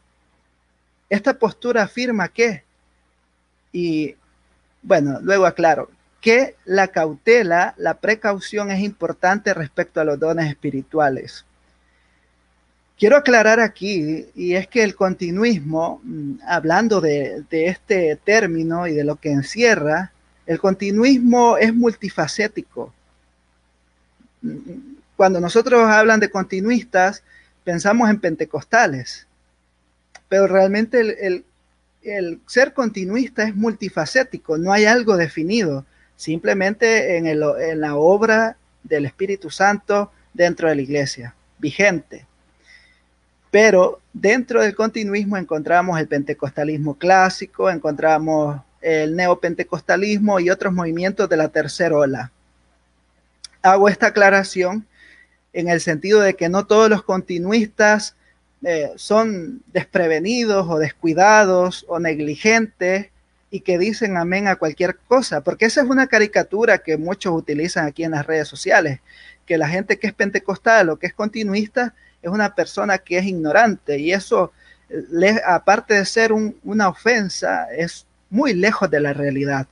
esta postura afirma que, y bueno, luego aclaro, que la cautela, la precaución es importante respecto a los dones espirituales. quiero aclarar aquí, y es que el continuismo, hablando de este término y de lo que encierra, el continuismo es multifacético. Cuando nosotros hablan de continuistas, pensamos en pentecostales, pero realmente el ser continuista es multifacético, no hay algo definido, simplemente en la obra del Espíritu Santo dentro de la iglesia, vigente. Pero dentro del continuismo encontramos el pentecostalismo clásico, encontramos el neopentecostalismo y otros movimientos de la tercera ola. Hago esta aclaración en el sentido de que no todos los continuistas son desprevenidos o descuidados o negligentes y que dicen amén a cualquier cosa, porque esa es una caricatura que muchos utilizan aquí en las redes sociales, que la gente que es pentecostal o que es continuista es una persona que es ignorante, y eso, aparte de ser una ofensa, es muy lejos de la realidad,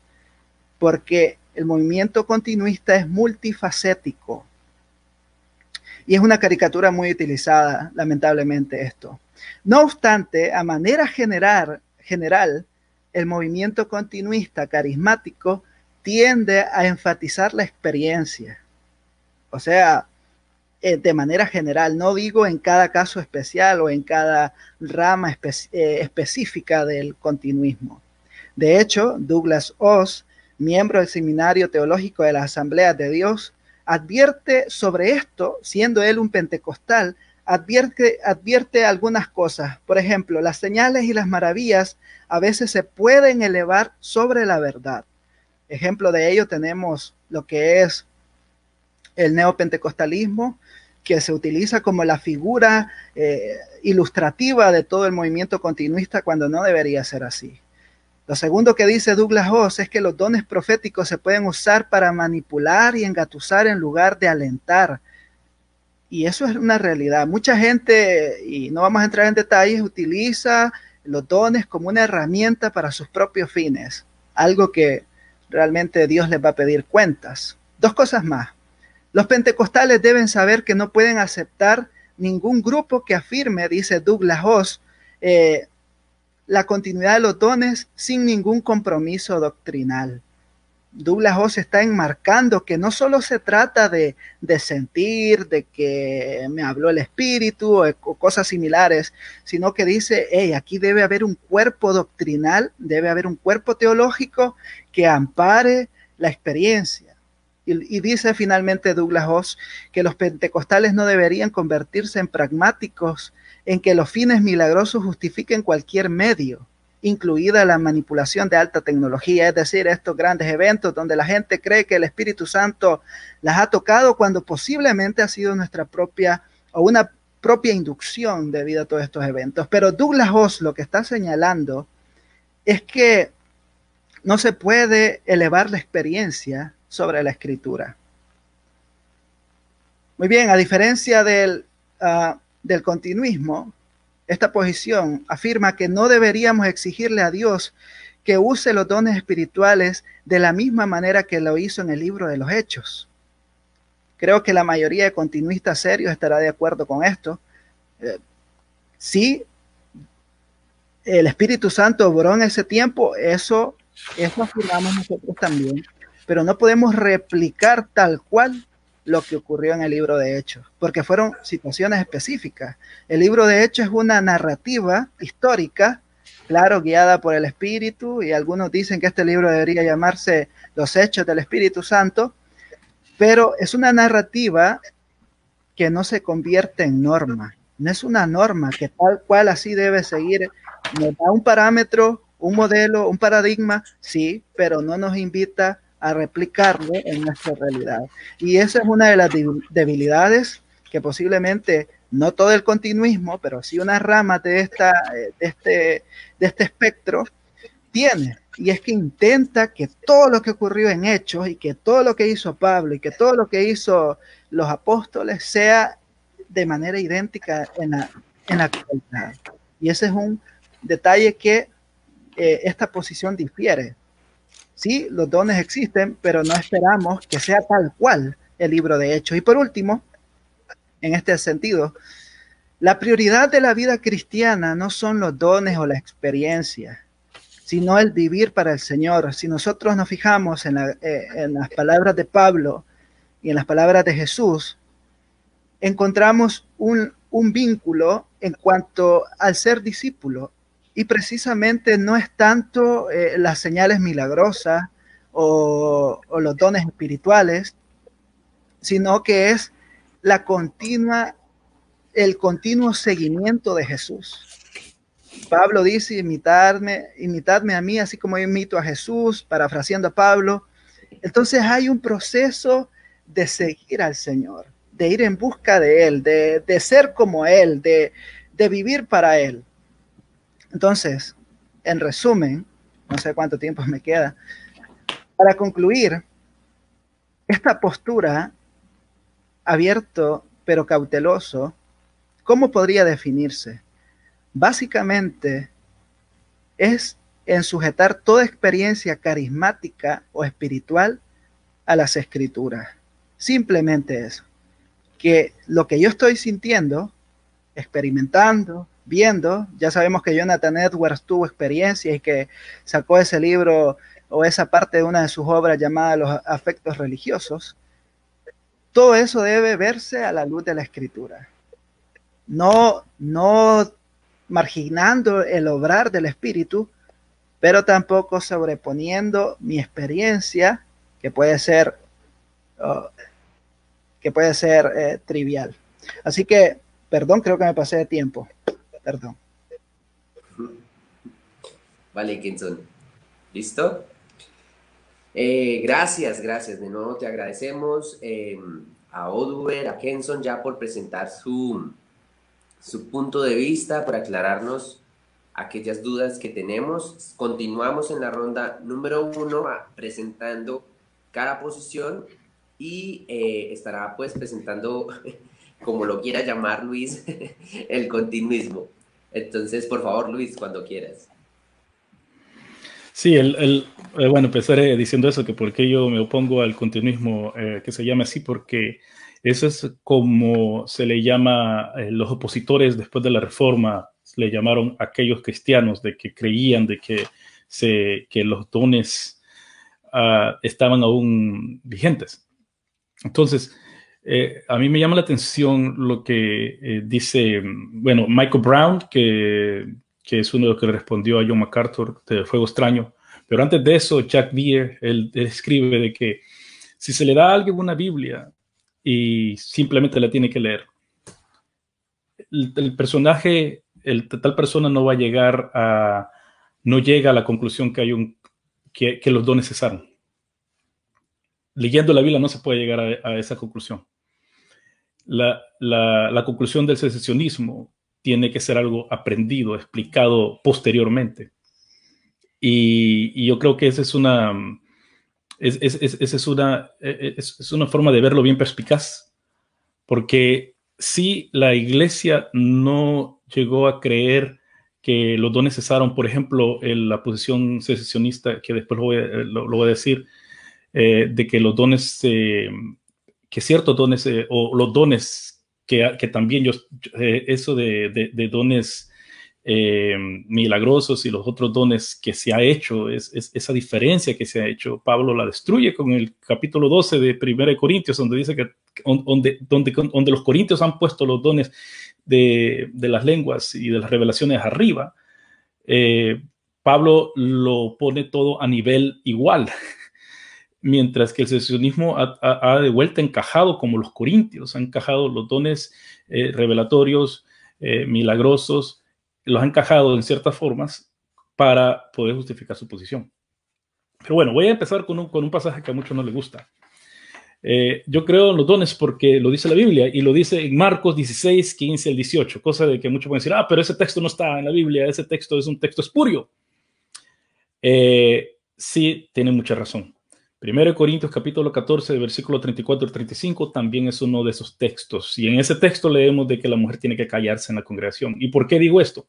porque el movimiento continuista es multifacético. Y es una caricatura muy utilizada, lamentablemente, esto. No obstante, a manera general, el movimiento continuista carismático tiende a enfatizar la experiencia. O sea, de manera general, no digo en cada caso especial o en cada rama específica del continuismo. De hecho, Douglas Oz, miembro del Seminario Teológico de las Asambleas de Dios, advierte sobre esto, siendo él un pentecostal, advierte algunas cosas. Por ejemplo, las señales y las maravillas a veces se pueden elevar sobre la verdad. Ejemplo de ello tenemos lo que es el neopentecostalismo, que se utiliza como la figura ilustrativa de todo el movimiento continuista, cuando no debería ser así. Lo segundo que dice Douglas Oz es que los dones proféticos se pueden usar para manipular y engatusar en lugar de alentar. Y eso es una realidad. Mucha gente, y no vamos a entrar en detalles, utiliza los dones como una herramienta para sus propios fines. Algo que realmente Dios les va a pedir cuentas. Dos cosas más. Los pentecostales deben saber que no pueden aceptar ningún grupo que afirme, dice Douglas Oz, la continuidad de los dones sin ningún compromiso doctrinal. Douglas Oz está enmarcando que no solo se trata de sentir, de que me habló el Espíritu o cosas similares, sino que dice, hey, aquí debe haber un cuerpo doctrinal, debe haber un cuerpo teológico que ampare la experiencia. Y dice finalmente Douglas Oz que los pentecostales no deberían convertirse en pragmáticos, en que los fines milagrosos justifiquen cualquier medio, incluida la manipulación de alta tecnología, es decir, estos grandes eventos donde la gente cree que el Espíritu Santo las ha tocado cuando posiblemente ha sido nuestra propia o una propia inducción debido a todos estos eventos. Pero Douglas Oz lo que está señalando es que no se puede elevar la experiencia sobre la Escritura. Muy bien, a diferencia del continuismo, esta posición afirma que no deberíamos exigirle a Dios que use los dones espirituales de la misma manera que lo hizo en el libro de los Hechos. Creo que la mayoría de continuistas serios estará de acuerdo con esto. Sí, el Espíritu Santo obró en ese tiempo, eso afirmamos nosotros también, pero no podemos replicar tal cual lo que ocurrió en el libro de Hechos, porque fueron situaciones específicas. El libro de Hechos es una narrativa histórica, claro, guiada por el Espíritu, y algunos dicen que este libro debería llamarse Los Hechos del Espíritu Santo, pero es una narrativa que no se convierte en norma. No es una norma que tal cual así debe seguir. Nos da un parámetro, un modelo, un paradigma, sí, pero no nos invita a replicarlo en nuestra realidad. Y esa es una de las debilidades que posiblemente, no todo el continuismo, pero sí una rama de este espectro tiene. Y es que intenta que todo lo que ocurrió en Hechos y que todo lo que hizo Pablo y que todo lo que hizo los apóstoles sea de manera idéntica en la actualidad. Y ese es un detalle que esta posición difiere. Sí, los dones existen, pero no esperamos que sea tal cual el libro de Hechos. Y por último, en este sentido, La prioridad de la vida cristiana no son los dones o la experiencia, sino el vivir para el Señor. Si nosotros nos fijamos en las palabras de Pablo y en las palabras de Jesús, encontramos un vínculo en cuanto al ser discípulo. Y precisamente no es tanto las señales milagrosas o los dones espirituales, sino que es el continuo seguimiento de Jesús. Pablo dice, imitadme a mí, así como yo imito a Jesús, parafraseando a Pablo. Entonces hay un proceso de seguir al Señor, de ir en busca de Él, de ser como Él, de vivir para Él. Entonces, en resumen, no sé cuánto tiempo me queda, para concluir, esta postura, abierto pero cauteloso, ¿cómo podría definirse? Básicamente es en sujetar toda experiencia carismática o espiritual a las Escrituras. Simplemente eso, que lo que yo estoy sintiendo, experimentando, viendo, ya sabemos que Jonathan Edwards tuvo experiencia y que sacó ese libro o esa parte de una de sus obras llamada Los afectos religiosos. Todo eso debe verse a la luz de la Escritura. No marginando el obrar del Espíritu, pero tampoco sobreponiendo mi experiencia, que puede ser trivial. Así que, perdón, creo que me pasé de tiempo. Perdón. Vale, Kenson. ¿Listo? Gracias. De nuevo te agradecemos a Oduber, a Kenson ya por presentar su punto de vista, por aclararnos aquellas dudas que tenemos. Continuamos en la ronda número 1 presentando cada posición y estará pues presentando, como lo quiera llamar Luis, el continuismo. Entonces, por favor, Luis, cuando quieras. Sí, bueno, empezaré diciendo eso, que por qué yo me opongo al continuismo, que se llama así, porque eso es como se le llama, los opositores después de la Reforma, le llamaron aquellos cristianos de que creían de que los dones estaban aún vigentes. Entonces, a mí me llama la atención lo que dice, bueno, Michael Brown, que es uno de los que le respondió a John MacArthur de Fuego Extraño. Pero antes de eso, Jack Beer, él escribe de que si se le da a alguien una Biblia y simplemente la tiene que leer, el personaje, tal persona no va a llegar no llega a la conclusión que los dones cesaron. Leyendo la Biblia no se puede llegar a esa conclusión. La conclusión del secesionismo tiene que ser algo aprendido, explicado posteriormente. Y yo creo que esa es una forma de verlo bien perspicaz, porque si la iglesia no llegó a creer que los dones cesaron, por ejemplo, en la posición secesionista, que después lo voy a decir, de que los dones, que ciertos dones, o los dones que también eso de dones milagrosos y los otros dones que se ha hecho, esa diferencia que se ha hecho, Pablo la destruye con el capítulo 12 de 1 Corintios, donde dice que donde los corintios han puesto los dones de las lenguas y de las revelaciones arriba, Pablo lo pone todo a nivel igual, mientras que el secesionismo ha de vuelta encajado como los corintios, han encajado los dones revelatorios, milagrosos, los ha encajado en ciertas formas para poder justificar su posición. Pero bueno, voy a empezar con un pasaje que a muchos no les gusta. Yo creo en los dones porque lo dice la Biblia y lo dice en Marcos 16, 15 al 18, cosa de que muchos pueden decir, pero ese texto no está en la Biblia, ese texto es un texto espurio. Sí, tiene mucha razón. 1 Corintios capítulo 14, versículo 34 al 35 también es uno de esos textos. Y en ese texto leemos de que la mujer tiene que callarse en la congregación. ¿Y por qué digo esto?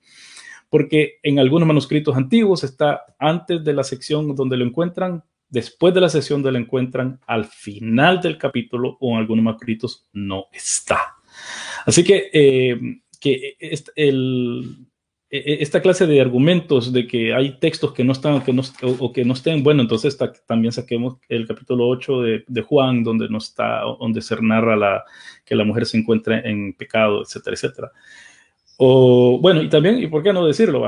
Porque en algunos manuscritos antiguos está antes de la sección donde lo encuentran, después de la sección donde lo encuentran, al final del capítulo, o en algunos manuscritos no está. Así que que esta clase de argumentos de que hay textos que no están, o que no estén, bueno, entonces también saquemos el capítulo 8 de Juan, donde no está, donde se narra que la mujer se encuentra en pecado, etcétera, etcétera. O, bueno, y también, y por qué no decirlo,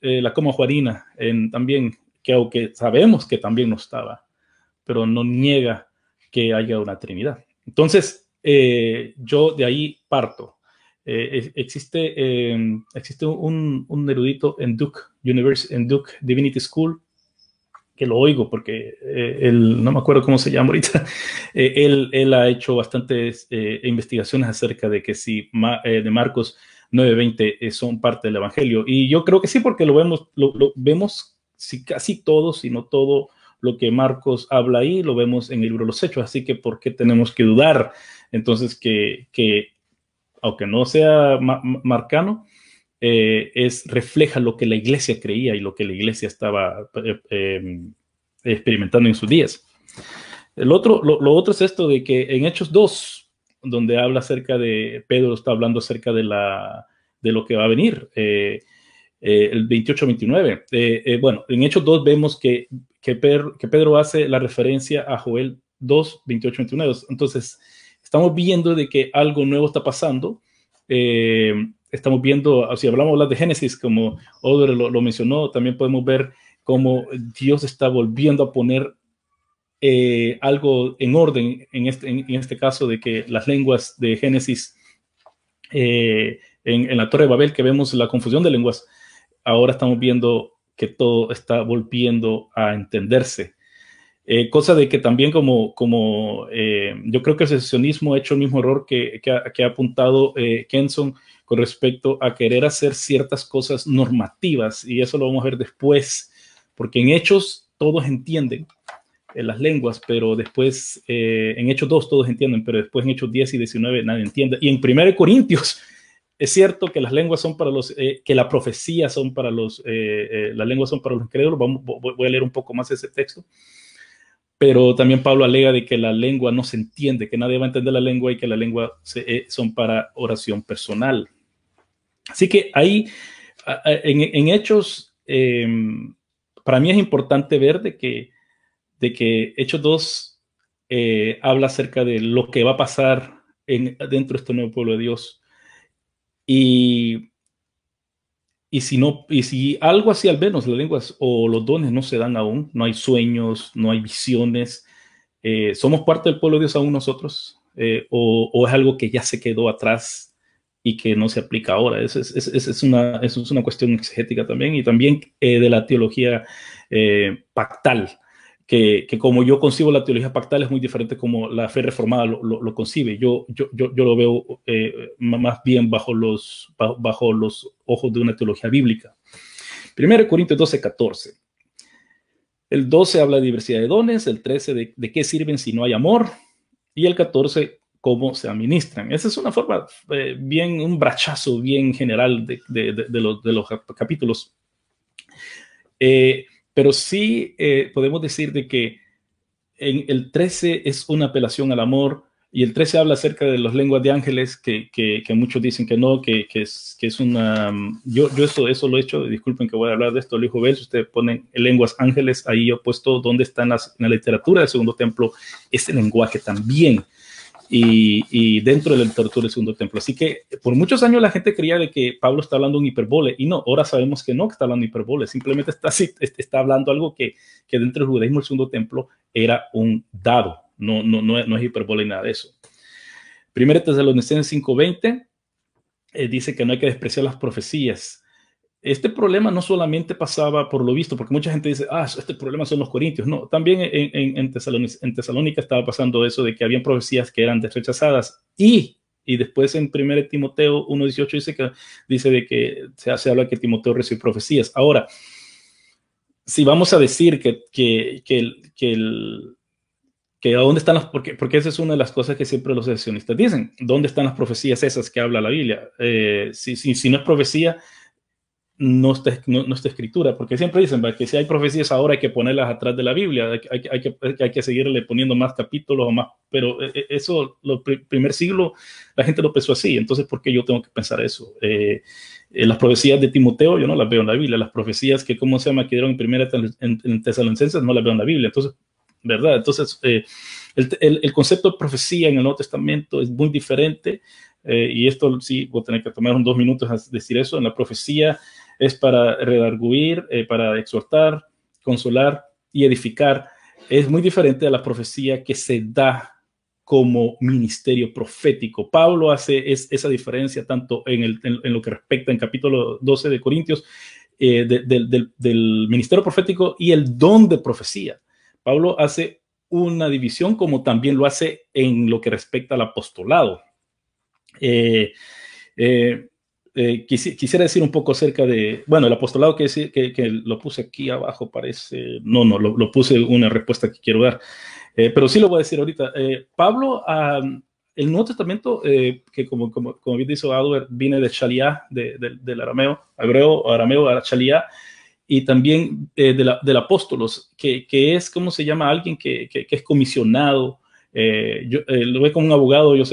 la coma juarina, también, que aunque sabemos que también no estaba, pero no niega que haya una Trinidad. Entonces, yo de ahí parto. Existe un erudito en Duke Divinity School, que lo oigo porque no me acuerdo cómo se llama ahorita. Él ha hecho bastantes investigaciones acerca de que si de Marcos 9:20 son parte del Evangelio. Y yo creo que sí, porque lo vemos si casi todo, si no todo lo que Marcos habla ahí, lo vemos en el libro de los Hechos. Así que, ¿por qué tenemos que dudar? Entonces, que aunque no sea marcano, refleja lo que la iglesia creía y lo que la iglesia estaba experimentando en sus días. Lo otro es esto de que en Hechos 2, donde habla acerca de, Pedro está hablando acerca de lo que va a venir, el 28-29. Bueno, en Hechos 2 vemos que Pedro hace la referencia a Joel 2, 28-29. Entonces, estamos viendo de que algo nuevo está pasando. Estamos viendo, si hablamos de Génesis, como Oder lo mencionó, también podemos ver cómo Dios está volviendo a poner algo en orden, en este caso de que las lenguas de Génesis, en la Torre de Babel, que vemos la confusión de lenguas, ahora estamos viendo que todo está volviendo a entenderse. Cosa de que también yo creo que el secesionismo ha hecho el mismo error que ha apuntado Kenson con respecto a querer hacer ciertas cosas normativas, y eso lo vamos a ver después, porque en Hechos todos entienden las lenguas, pero después en Hechos 2 todos entienden, pero después en Hechos 10 y 19 nadie entiende. Y en 1 Corintios es cierto que las lenguas son para que la profecía son para las lenguas son para los incrédulos. Voy a leer un poco más ese texto. Pero también Pablo alega de que la lengua no se entiende, que nadie va a entender la lengua y que la lengua son para oración personal. Así que ahí, en Hechos, para mí es importante ver de que Hechos 2 habla acerca de lo que va a pasar dentro de este nuevo pueblo de Dios. Y si algo así, al menos las lenguas o los dones no se dan aún, no hay sueños, no hay visiones, somos parte del pueblo de Dios aún nosotros, o es algo que ya se quedó atrás y que no se aplica ahora. Eso es una cuestión exegética también, y también de la teología pactal, que como yo concibo la teología pactal es muy diferente como la fe reformada lo concibe. Yo lo veo más bien bajo los ojos de una teología bíblica. 1 Corintios 12:14. El 12 habla de diversidad de dones, el 13 de qué sirven si no hay amor, y el 14 cómo se administran. Esa es una forma un brachazo bien general de los capítulos. Pero sí podemos decir de que en el 13 es una apelación al amor, y el 13 habla acerca de las lenguas de ángeles, que muchos dicen que no, que es una... Yo eso lo he hecho, disculpen que voy a hablar de esto, lo dijo Bel, si ustedes ponen lenguas ángeles, ahí yo he puesto dónde está en la literatura del Segundo Templo ese lenguaje también, y dentro de la literatura del Segundo Templo. Así que por muchos años la gente creía de que Pablo está hablando en hiperbole, y no, ahora sabemos que no, que está hablando en hiperbole, simplemente está hablando algo que dentro del judaísmo del Segundo Templo era un dado, no es hiperbole ni nada de eso. 1 Tesalonicenses 5:20 dice que no hay que despreciar las profecías. Este problema no solamente pasaba por lo visto, porque mucha gente dice, este problema son los corintios. No, también en Tesalónica estaba pasando eso de que habían profecías que eran rechazadas, y después en 1 Timoteo 1:18 dice de que se habla que Timoteo recibió profecías. Ahora, si vamos a decir que a dónde están porque esa es una de las cosas que siempre los secesionistas dicen, ¿dónde están las profecías esas que habla la Biblia? Si no es profecía, no está escritura, porque siempre dicen que si hay profecías ahora hay que ponerlas atrás de la Biblia, hay que seguirle poniendo más capítulos o más, pero eso, primer siglo, la gente lo pensó así. Entonces, ¿por qué yo tengo que pensar eso? Las profecías de Timoteo yo no las veo en la Biblia, las profecías que, ¿cómo se llama?, que dieron en primera en Tesalonicenses, no las veo en la Biblia. Entonces, ¿verdad? Entonces, el concepto de profecía en el Nuevo Testamento es muy diferente, y esto sí, voy a tener que tomar 2 minutos a decir eso. En la profecía es para redarguir, para exhortar, consolar y edificar. Es muy diferente a la profecía que se da como ministerio profético. Pablo hace esa diferencia tanto en lo que respecta en capítulo 12 de Corintios, del ministerio profético y el don de profecía. Pablo hace una división, como también lo hace en lo que respecta al apostolado. Quisiera decir un poco acerca de, bueno, el apostolado, que lo puse aquí abajo, parece, lo puse una respuesta que quiero dar, pero sí lo voy a decir ahorita. Pablo, el Nuevo Testamento, que como bien dice Albert, viene de Shaliah, del arameo, arameo a Shaliah, y también del apóstolos, que es, ¿cómo se llama?, alguien que es comisionado. Yo lo veo como un abogado, yo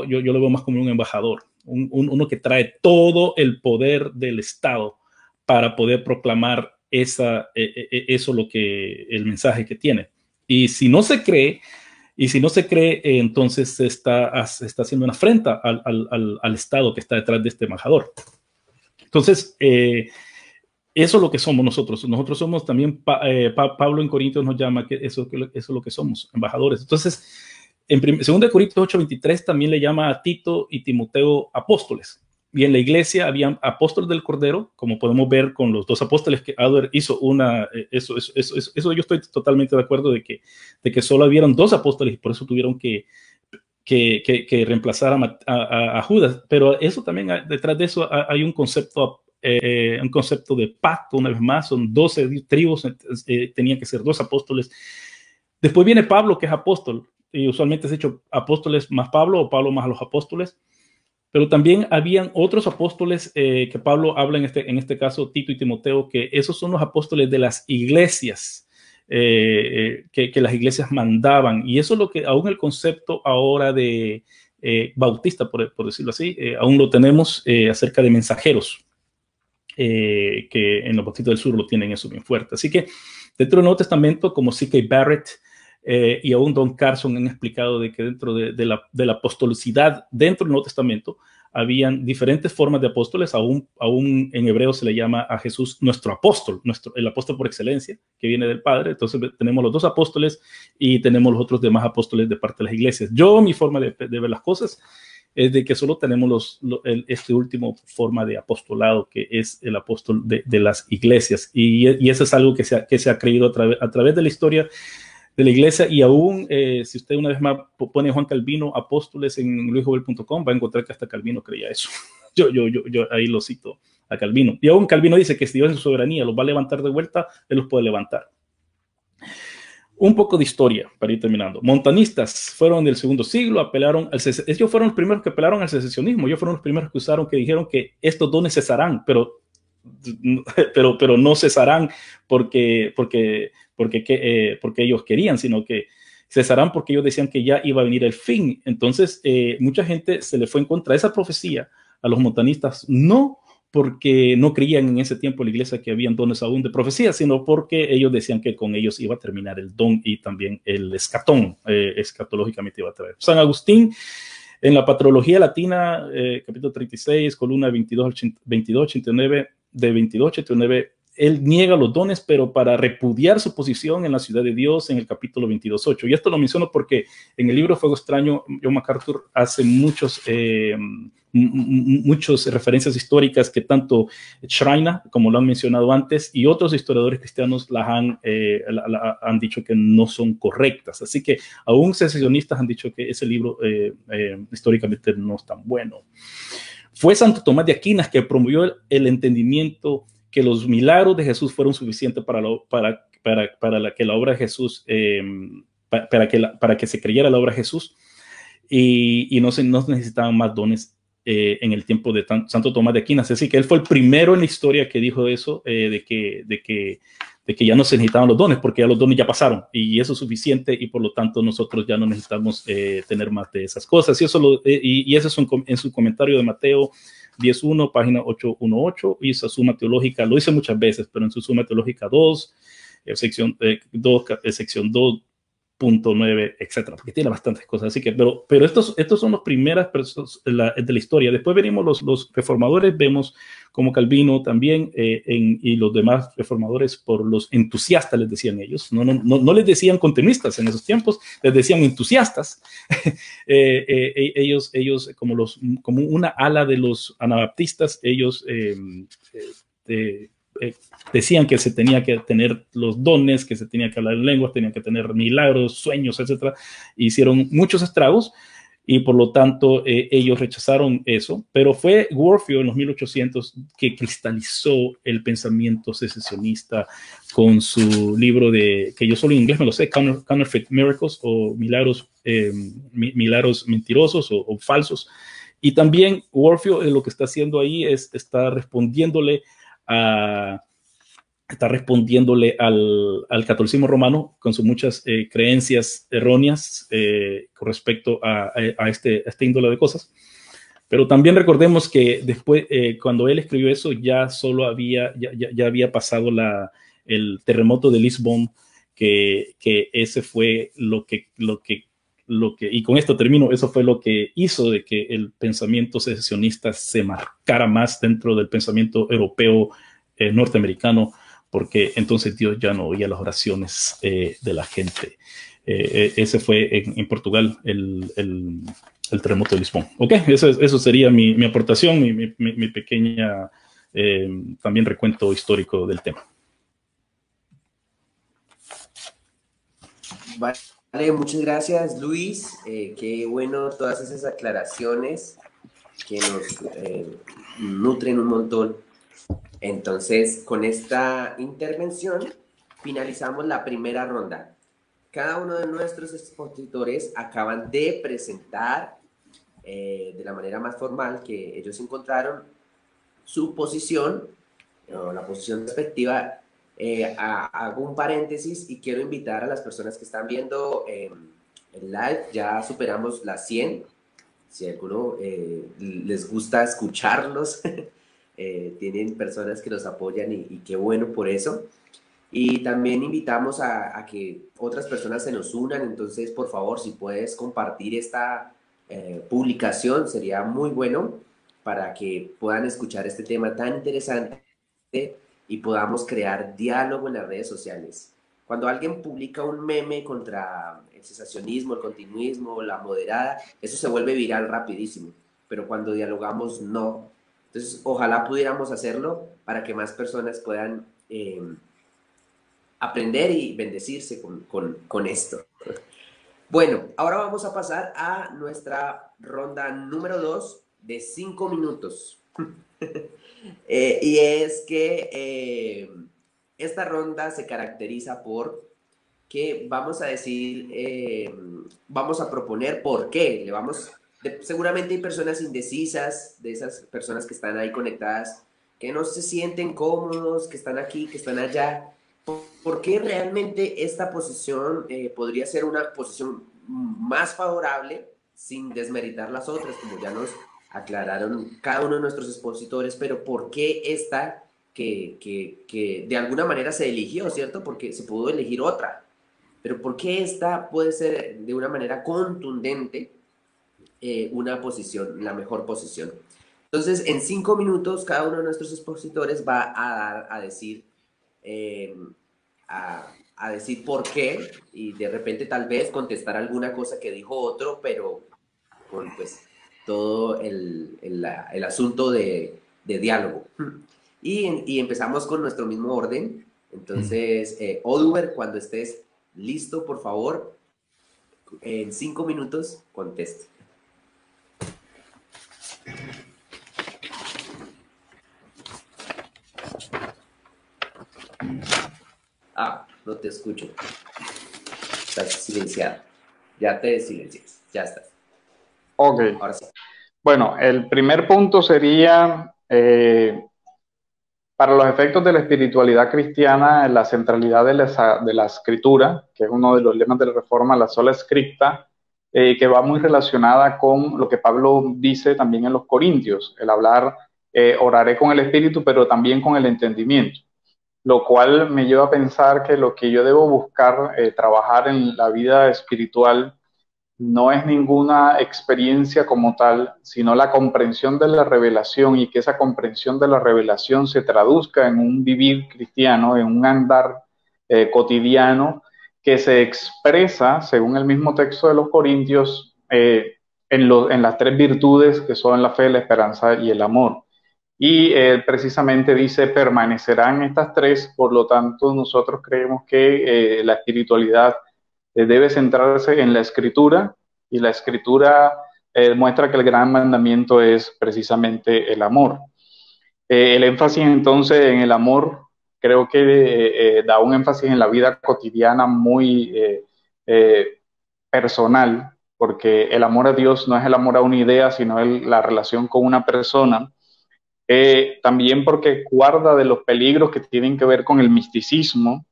lo veo más como un embajador, uno que trae todo el poder del Estado para poder proclamar eso, el mensaje que tiene. Y si no se cree, entonces se está haciendo una afrenta al Estado que está detrás de este embajador. Entonces, eso es lo que somos nosotros. Nosotros somos también, Pablo en Corintios nos llama que eso es lo que somos, embajadores. Entonces, en 2 Corintios 8:23 también le llama a Tito y Timoteo apóstoles. Y en la iglesia habían apóstoles del Cordero, como podemos ver con los 2 apóstoles que Adler hizo eso yo estoy totalmente de acuerdo de que solo habían 2 apóstoles y por eso tuvieron que reemplazar a Judas. Pero eso también, detrás de eso hay un concepto de pacto. Una vez más, son 12 tribus, tenían que ser 2 apóstoles. Después viene Pablo, que es apóstol, y usualmente es hecho apóstoles más Pablo o Pablo más los apóstoles, pero también habían otros apóstoles que Pablo habla en este caso, Tito y Timoteo, que esos son los apóstoles de las iglesias, que las iglesias mandaban. Y eso es lo que aún el concepto ahora de bautista, por decirlo así, aún lo tenemos acerca de mensajeros, que en los bautistas del sur lo tienen eso bien fuerte. Así que dentro del Nuevo Testamento, como C.K. Barrett y aún Don Carson han explicado de que dentro de la apostolicidad dentro del Nuevo Testamento habían diferentes formas de apóstoles. Aún en hebreo se le llama a Jesús nuestro apóstol, el apóstol por excelencia, que viene del Padre. Entonces tenemos los 2 apóstoles y tenemos los otros demás apóstoles de parte de las iglesias. Mi forma de ver las cosas es de que solo tenemos este último forma de apostolado, que es el apóstol de las iglesias. Y eso es algo que se ha creído a través de la historia de la iglesia. Y aún, si usted una vez más pone Juan Calvino, apóstoles en luisjovel.com, va a encontrar que hasta Calvino creía eso. Yo ahí lo cito a Calvino. Y aún Calvino dice que si Dios en su soberanía los va a levantar de vuelta, Él los puede levantar. Un poco de historia para ir terminando. Montanistas fueron del segundo siglo, apelaron ellos fueron los primeros que apelaron al secesionismo. Ellos fueron los primeros que dijeron que estos dones cesarán, pero no cesarán porque ellos querían, sino que cesarán porque ellos decían que ya iba a venir el fin. Entonces, mucha gente se le fue en contra de esa profecía a los montanistas, no porque no creían en ese tiempo en la iglesia que habían dones aún de profecía, sino porque ellos decían que con ellos iba a terminar el don y también el escatón, escatológicamente iba a traer. San Agustín, en la Patrología Latina, capítulo 36, columna 2289, de 2289, él niega los dones, pero para repudiar su posición en la ciudad de Dios en el capítulo 22.8. Y esto lo menciono porque en el libro Fuego Extraño, John MacArthur hace muchas referencias históricas que tanto Schreiner, como lo han mencionado antes, y otros historiadores cristianos han dicho que no son correctas. Así que aún secesionistas han dicho que ese libro históricamente no es tan bueno. Fue Santo Tomás de Aquino que promovió el entendimiento que los milagros de Jesús fueron suficientes para que la obra de Jesús, para que se creyera la obra de Jesús, y no necesitaban más dones en el tiempo de Santo Tomás de Aquino. Así que él fue el primero en la historia que dijo eso, de que ya no se necesitaban los dones, porque ya los dones ya pasaron y eso es suficiente y por lo tanto nosotros ya no necesitamos tener más de esas cosas. Y eso es en su comentario de Mateo 10.1, página 818, y esa suma teológica, lo hice muchas veces, pero en su suma teológica 2, sección 2.9, etcétera, porque tiene bastantes cosas. Así que, pero estos son las primeras personas de la historia. Después venimos los reformadores, vemos como Calvino también, y los demás reformadores, por los entusiastas, les decían ellos. No les decían continuistas en esos tiempos, les decían entusiastas. Ellos como una ala de los anabaptistas, ellos decían que se tenía que tener los dones, que se tenía que hablar en lenguas, tenían que tener milagros, sueños, etcétera. Hicieron muchos estragos y por lo tanto ellos rechazaron eso, pero fue Warfield en los 1800 que cristalizó el pensamiento secesionista con su libro que yo solo en inglés me lo sé, Counterfeit Miracles, o milagros mentirosos o falsos. Y también Warfield lo que está haciendo ahí está respondiéndole al catolicismo romano con sus muchas creencias erróneas con respecto a este índole de cosas. Pero también recordemos que después, cuando él escribió eso, ya había pasado el terremoto de Lisbon, que ese fue y con esto termino, eso fue lo que hizo de que el pensamiento secesionista se marcara más dentro del pensamiento europeo norteamericano, porque entonces Dios ya no oía las oraciones de la gente. Ese fue en Portugal el terremoto de Lisbon. Ok, eso sería mi aportación, mi pequeña también recuento histórico del tema. Vale, muchas gracias, Luis. Qué bueno todas esas aclaraciones que nos nutren un montón. Entonces, con esta intervención finalizamos la primera ronda. Cada uno de nuestros expositores acaban de presentar de la manera más formal que ellos encontraron su posición, o la posición respectiva. Hago un paréntesis y quiero invitar a las personas que están viendo el live. Ya superamos las 100. Si a alguno les gusta escucharlos, tienen personas que los apoyan y qué bueno por eso. Y también invitamos a que otras personas se nos unan. Entonces, por favor, si puedes compartir esta publicación, sería muy bueno para que puedan escuchar este tema tan interesante y podamos crear diálogo en las redes sociales. Cuando alguien publica un meme contra el cesacionismo, el continuismo, la moderada, eso se vuelve viral rapidísimo. Pero cuando dialogamos, no. Entonces, ojalá pudiéramos hacerlo para que más personas puedan aprender y bendecirse con esto. Bueno, ahora vamos a pasar a nuestra ronda número 2 de 5 minutos. Y es que esta ronda se caracteriza por que vamos a decir, vamos a proponer por qué. Seguramente hay personas indecisas, de esas personas que están ahí conectadas, que no se sienten cómodos, que están aquí, que están allá. ¿Por qué realmente esta posición podría ser una posición más favorable sin desmeritar las otras, como ya nos aclararon cada uno de nuestros expositores? Pero ¿por qué esta que de alguna manera se eligió, ¿cierto? Porque se pudo elegir otra. Pero ¿por qué esta puede ser de una manera contundente una posición, la mejor posición? Entonces, en 5 minutos, cada uno de nuestros expositores va a decir por qué, y de repente tal vez contestar alguna cosa que dijo otro, pero con pues todo el asunto de diálogo. Y empezamos con nuestro mismo orden. Entonces, Oduber, cuando estés listo, por favor, en 5 minutos, conteste. No te escucho. Estás silenciado. Ya te silencias. Ya estás. Ok. Ahora sí. Bueno, el primer punto sería, para los efectos de la espiritualidad cristiana, la centralidad de la escritura, que es uno de los lemas de la Reforma, la sola scripta, que va muy relacionada con lo que Pablo dice también en los Corintios, el hablar, oraré con el espíritu, pero también con el entendimiento, lo cual me lleva a pensar que lo que yo debo buscar, trabajar en la vida espiritual, no es ninguna experiencia como tal, sino la comprensión de la revelación, y que esa comprensión de la revelación se traduzca en un vivir cristiano, en un andar cotidiano, que se expresa, según el mismo texto de los Corintios, en las tres virtudes que son la fe, la esperanza y el amor. Y precisamente dice, permanecerán estas tres. Por lo tanto, nosotros creemos que la espiritualidad debe centrarse en la escritura, y la escritura muestra que el gran mandamiento es precisamente el amor. El énfasis entonces en el amor creo que da un énfasis en la vida cotidiana muy personal, porque el amor a Dios no es el amor a una idea, sino la relación con una persona. También porque guarda de los peligros que tienen que ver con el misticismo,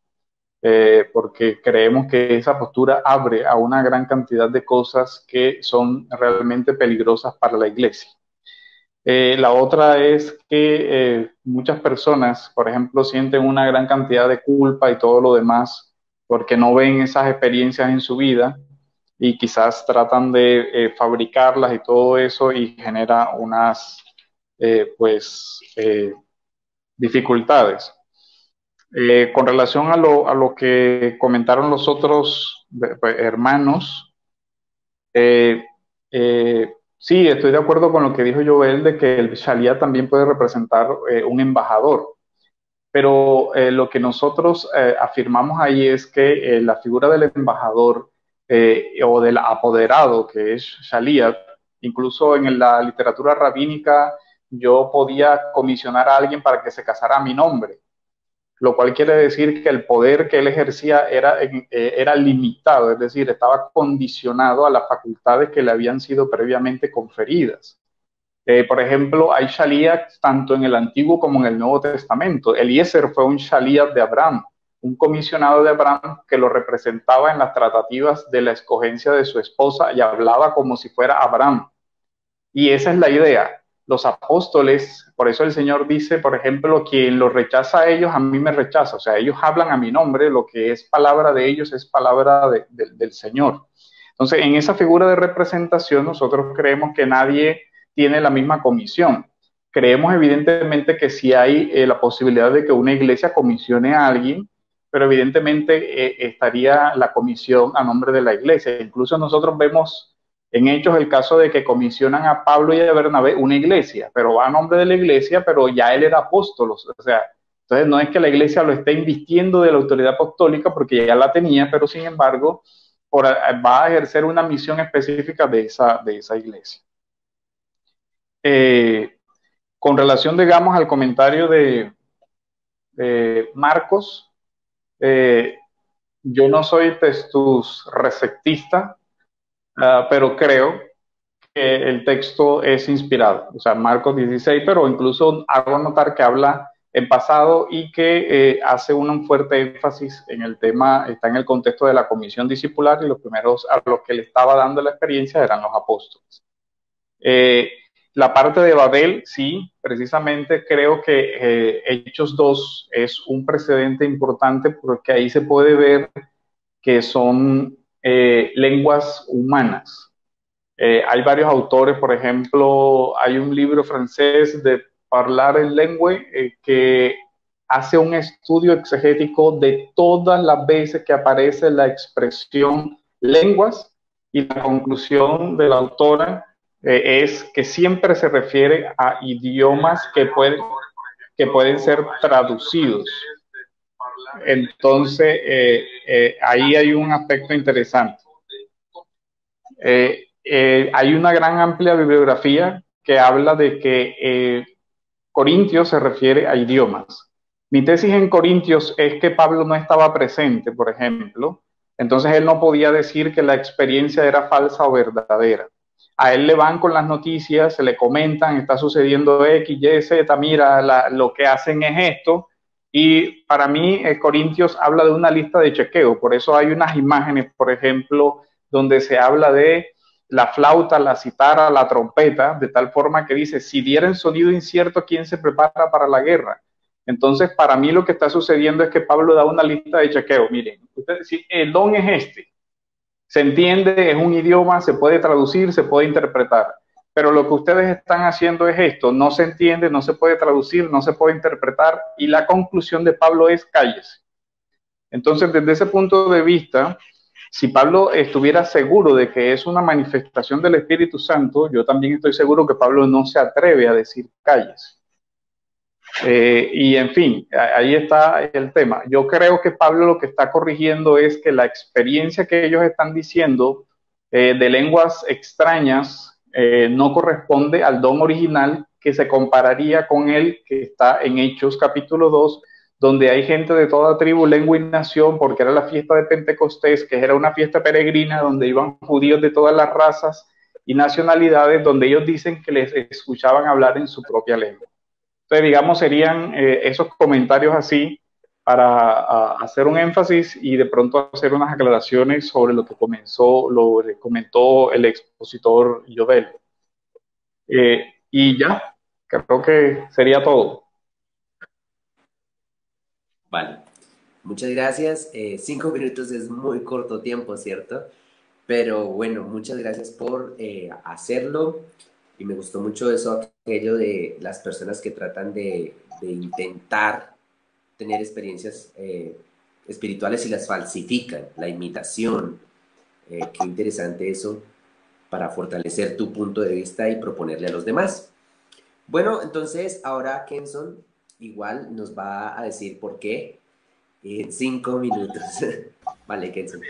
porque creemos que esa postura abre a una gran cantidad de cosas que son realmente peligrosas para la iglesia. La otra es que muchas personas, por ejemplo, sienten una gran cantidad de culpa y todo lo demás porque no ven esas experiencias en su vida, y quizás tratan de fabricarlas y todo eso, y genera unas dificultades. Con relación a lo que comentaron los otros hermanos, sí, estoy de acuerdo con lo que dijo Joel, de que el Shalia también puede representar un embajador, pero lo que nosotros afirmamos ahí es que la figura del embajador o del apoderado, que es Shalia, incluso en la literatura rabínica, yo podía comisionar a alguien para que se casara a mi nombre, lo cual quiere decir que el poder que él ejercía era limitado, es decir, estaba condicionado a las facultades que le habían sido previamente conferidas. Por ejemplo, hay shalías tanto en el Antiguo como en el Nuevo Testamento. Eliezer fue un shalías de Abraham, un comisionado de Abraham que lo representaba en las tratativas de la escogencia de su esposa, y hablaba como si fuera Abraham. Y esa es la idea. Los apóstoles, por eso el Señor dice, por ejemplo, quien los rechaza a ellos, a mí me rechaza. O sea, ellos hablan a mi nombre, lo que es palabra de ellos es palabra del Señor. Entonces, en esa figura de representación, nosotros creemos que nadie tiene la misma comisión. Creemos evidentemente que sí hay la posibilidad de que una iglesia comisione a alguien, pero evidentemente estaría la comisión a nombre de la iglesia. Incluso nosotros vemos en Hechos el caso de que comisionan a Pablo y a Bernabé una iglesia, pero va a nombre de la iglesia, pero ya él era apóstol. O sea, entonces no es que la iglesia lo esté invistiendo de la autoridad apostólica, porque ya la tenía, pero sin embargo va a ejercer una misión específica de esa iglesia. Con relación, digamos, al comentario de Marcos, yo no soy testus receptista, pero creo que el texto es inspirado, o sea, Marcos 16, pero incluso hago notar que habla en pasado y que hace un fuerte énfasis en el tema, está en el contexto de la comisión discipular, y los primeros a los que le estaba dando la experiencia eran los apóstoles. La parte de Babel, sí, precisamente creo que Hechos 2 es un precedente importante, porque ahí se puede ver que son lenguas humanas. Hay varios autores, por ejemplo, hay un libro francés de Parlar en Langue que hace un estudio exegético de todas las veces que aparece la expresión lenguas, y la conclusión de la autora es que siempre se refiere a idiomas que pueden ser traducidos. Entonces, ahí hay un aspecto interesante. Hay una gran amplia bibliografía que habla de que Corintios se refiere a idiomas. Mi tesis en Corintios es que Pablo no estaba presente, por ejemplo, entonces él no podía decir que la experiencia era falsa o verdadera. a él le van con las noticias, se le comentan, está sucediendo X, Y, Z, mira, lo que hacen es esto. Y para mí, Corintios habla de una lista de chequeo. Por eso hay unas imágenes, por ejemplo, donde se habla de la flauta, la citara, la trompeta, de tal forma que dice, si dieren sonido incierto, ¿quién se prepara para la guerra? Entonces, para mí lo que está sucediendo es que Pablo da una lista de chequeo. Miren, ustedes, si el don es este, se entiende, es un idioma, se puede traducir, se puede interpretar. Pero lo que ustedes están haciendo es esto, no se entiende, no se puede traducir, no se puede interpretar, y la conclusión de Pablo es cállese. Entonces, desde ese punto de vista, si Pablo estuviera seguro de que es una manifestación del Espíritu Santo, yo también estoy seguro que Pablo no se atreve a decir cállese. Y en fin, ahí está el tema. Yo creo que Pablo lo que está corrigiendo es que la experiencia que ellos están diciendo de lenguas extrañas no corresponde al don original, que se compararía con el que está en Hechos capítulo 2, donde hay gente de toda tribu, lengua y nación, porque era la fiesta de Pentecostés, que era una fiesta peregrina donde iban judíos de todas las razas y nacionalidades, donde ellos dicen que les escuchaban hablar en su propia lengua. Entonces, digamos, serían esos comentarios así para hacer un énfasis y de pronto hacer unas aclaraciones sobre lo que comentó el expositor Jovel. Y ya, creo que sería todo. Vale, muchas gracias. 5 minutos es muy corto tiempo, ¿cierto? Pero bueno, muchas gracias por hacerlo. Y me gustó mucho eso, aquello de las personas que tratan de intentar tener experiencias espirituales y las falsifican, la imitación. Qué interesante eso para fortalecer tu punto de vista y proponerle a los demás. Bueno, entonces ahora Kenson igual nos va a decir por qué en 5 minutos. Vale, Kenson.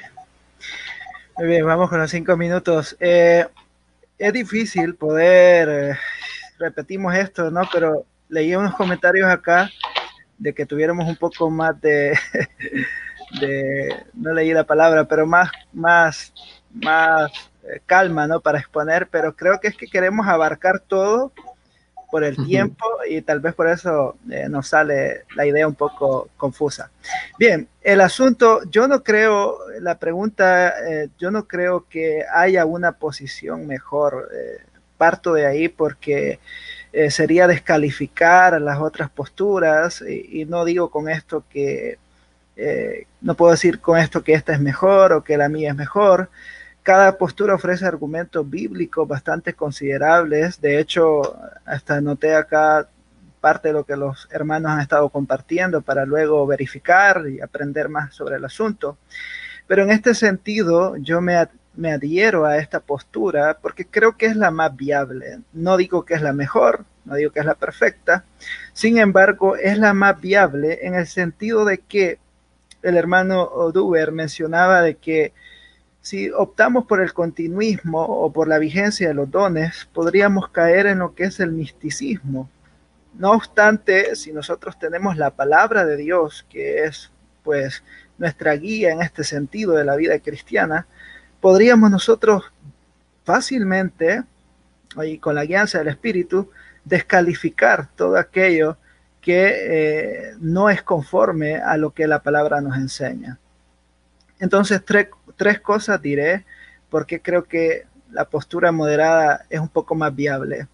Muy bien, vamos con los 5 minutos. Es difícil poder, repetimos esto, ¿no? Pero leí unos comentarios acá de que tuviéramos un poco más no leí la palabra, pero más calma, ¿no? Para exponer, pero creo que es que queremos abarcar todo por el tiempo y tal vez por eso nos sale la idea un poco confusa. Bien, el asunto, yo no creo, la pregunta, yo no creo que haya una posición mejor. Parto de ahí porque sería descalificar las otras posturas y no digo con esto que, no puedo decir con esto que esta es mejor o que la mía es mejor. Cada postura ofrece argumentos bíblicos bastante considerables. De hecho, hasta noté acá parte de lo que los hermanos han estado compartiendo para luego verificar y aprender más sobre el asunto. Pero en este sentido, yo me adhiero a esta postura porque creo que es la más viable. No digo que es la mejor, no digo que es la perfecta. Sin embargo, es la más viable en el sentido de que el hermano Oduber mencionaba de que si optamos por el continuismo o por la vigencia de los dones, podríamos caer en lo que es el misticismo. No obstante, si nosotros tenemos la palabra de Dios, que es pues nuestra guía en este sentido de la vida cristiana, podríamos nosotros fácilmente, y con la guianza del Espíritu, descalificar todo aquello que no es conforme a lo que la palabra nos enseña. Entonces, tres cosas diré porque creo que la postura moderada es un poco más viable.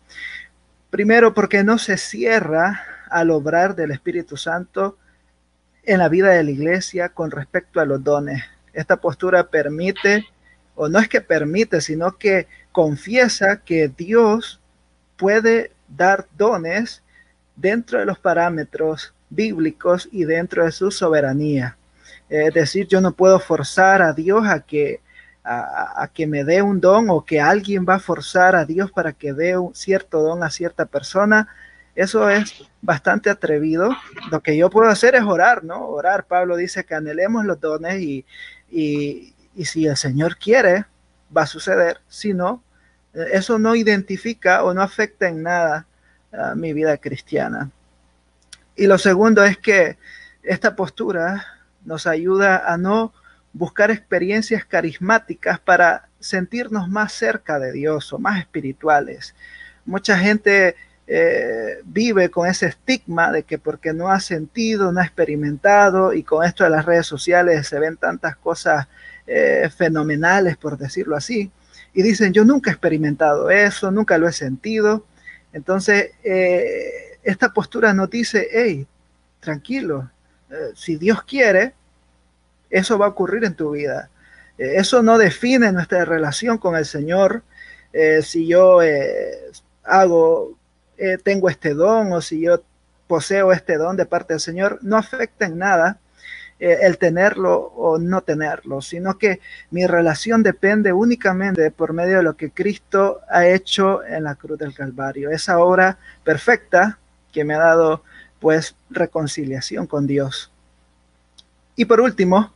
Primero, porque no se cierra al obrar del Espíritu Santo en la vida de la iglesia con respecto a los dones. Esta postura permite, o no es que permite, sino que confiesa que Dios puede dar dones dentro de los parámetros bíblicos y dentro de su soberanía. Es decir, yo no puedo forzar a Dios a que me dé un don, o que alguien va a forzar a Dios para que dé un cierto don a cierta persona. Eso es bastante atrevido. Lo que yo puedo hacer es orar, ¿no? Orar. Pablo dice que anhelemos los dones y si el Señor quiere, va a suceder. Si no, eso no identifica o no afecta en nada a mi vida cristiana. Y lo segundo es que esta postura nos ayuda a no buscar experiencias carismáticas para sentirnos más cerca de Dios o más espirituales. Mucha gente vive con ese estigma de que porque no ha sentido, no ha experimentado, y con esto de las redes sociales se ven tantas cosas fenomenales, por decirlo así, y dicen, yo nunca he experimentado eso, nunca lo he sentido. Entonces, esta postura nos dice, hey, tranquilo, si Dios quiere, eso va a ocurrir en tu vida. Eso no define nuestra relación con el Señor. Si yo tengo este don, o si yo poseo este don de parte del Señor, no afecta en nada el tenerlo o no tenerlo, sino que mi relación depende únicamente por medio de lo que Cristo ha hecho en la cruz del Calvario, esa obra perfecta que me ha dado pues reconciliación con Dios. Y por último,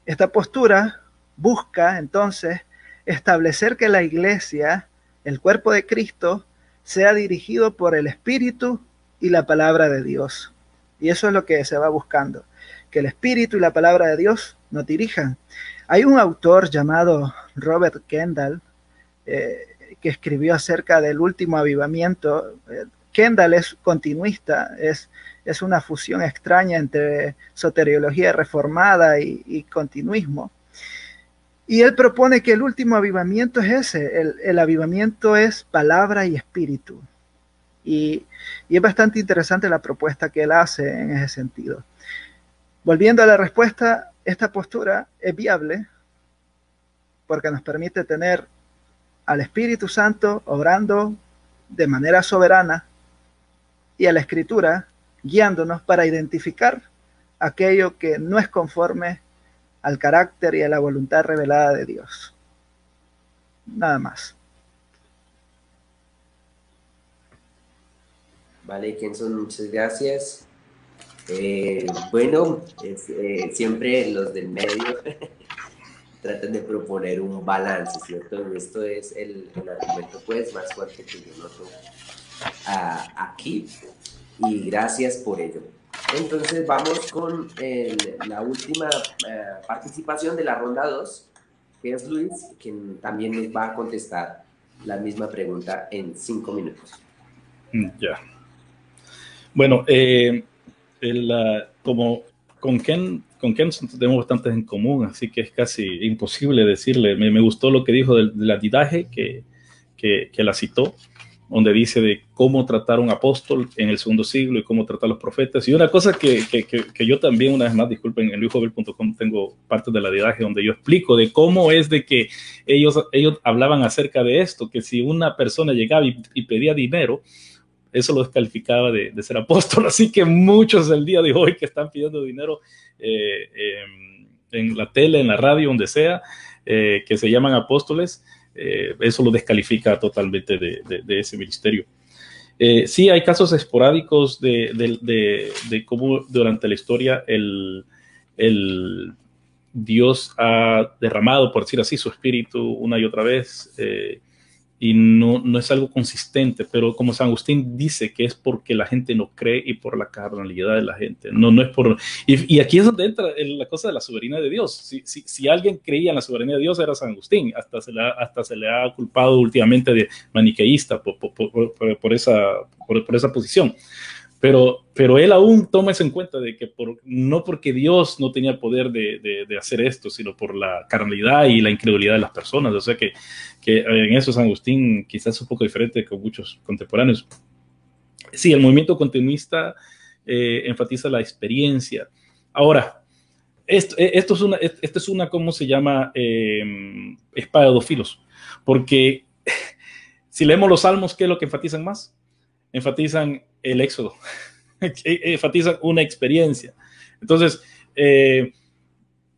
esta postura busca entonces establecer que la iglesia, el cuerpo de Cristo, sea dirigido por el Espíritu y la palabra de Dios. Y eso es lo que se va buscando, que el Espíritu y la palabra de Dios nos dirijan. Hay un autor llamado Robert Kendall que escribió acerca del último avivamiento. Kendall es continuista, es una fusión extraña entre soteriología reformada y continuismo. Y él propone que el último avivamiento es ese, el avivamiento es palabra y espíritu. Y es bastante interesante la propuesta que él hace en ese sentido. Volviendo a la respuesta, esta postura es viable porque nos permite tener al Espíritu Santo obrando de manera soberana y a la Escritura guiándonos para identificar aquello que no es conforme al carácter y a la voluntad revelada de Dios. Nada más. Vale, Kenson, muchas gracias. Bueno, siempre los del medio tratan de proponer un balance, ¿cierto? Esto es el argumento pues más fuerte que yo noto aquí, y gracias por ello. Entonces vamos con la última participación de la ronda 2, que es Luis, quien también nos va a contestar la misma pregunta en 5 minutos. Ya. Bueno, como con Ken tenemos bastantes en común, así que es casi imposible decirle. Me gustó lo que dijo del atidaje, que la citó, donde dice de cómo tratar a un apóstol en el segundo siglo y cómo tratar a los profetas. Y una cosa que yo también, una vez más, disculpen, en luisjovel.com tengo parte del atidaje donde yo explico de cómo es de que ellos hablaban acerca de esto, que si una persona llegaba y pedía dinero, eso lo descalificaba de ser apóstol. Así que muchos del día de hoy que están pidiendo dinero en la tele, en la radio, donde sea, que se llaman apóstoles, eso lo descalifica totalmente de ese ministerio. Sí, hay casos esporádicos de cómo durante la historia el Dios ha derramado, por decir así, su espíritu una y otra vez, y no es algo consistente, pero como San Agustín dice que es porque la gente no cree y por la carnalidad de la gente, no es por... Y aquí es donde entra la cosa de la soberanía de Dios. Si alguien creía en la soberanía de Dios era San Agustín, hasta se le ha culpado últimamente de maniqueísta por esa posición. Pero él aún toma eso en cuenta de que no porque Dios no tenía poder de hacer esto, sino por la carnalidad y la incredulidad de las personas. O sea que en eso San Agustín quizás es un poco diferente con muchos contemporáneos. Sí, el movimiento continuista enfatiza la experiencia. Ahora, esto es una, ¿cómo se llama? Espada de dos filos. Porque si leemos los salmos, ¿qué es lo que enfatizan más? Enfatizan el éxodo, enfatizan una experiencia. Entonces, ¿qué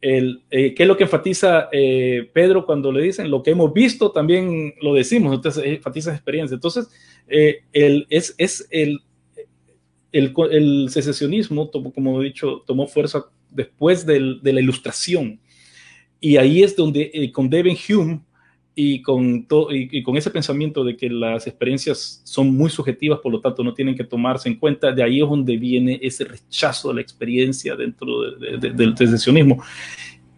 es lo que enfatiza Pedro cuando le dicen lo que hemos visto? También lo decimos, entonces enfatiza experiencia. Entonces, el secesionismo, como he dicho, tomó fuerza después de la Ilustración, y ahí es donde con David Hume y con ese pensamiento de que las experiencias son muy subjetivas, por lo tanto no tienen que tomarse en cuenta, de ahí es donde viene ese rechazo de la experiencia dentro del secesionismo.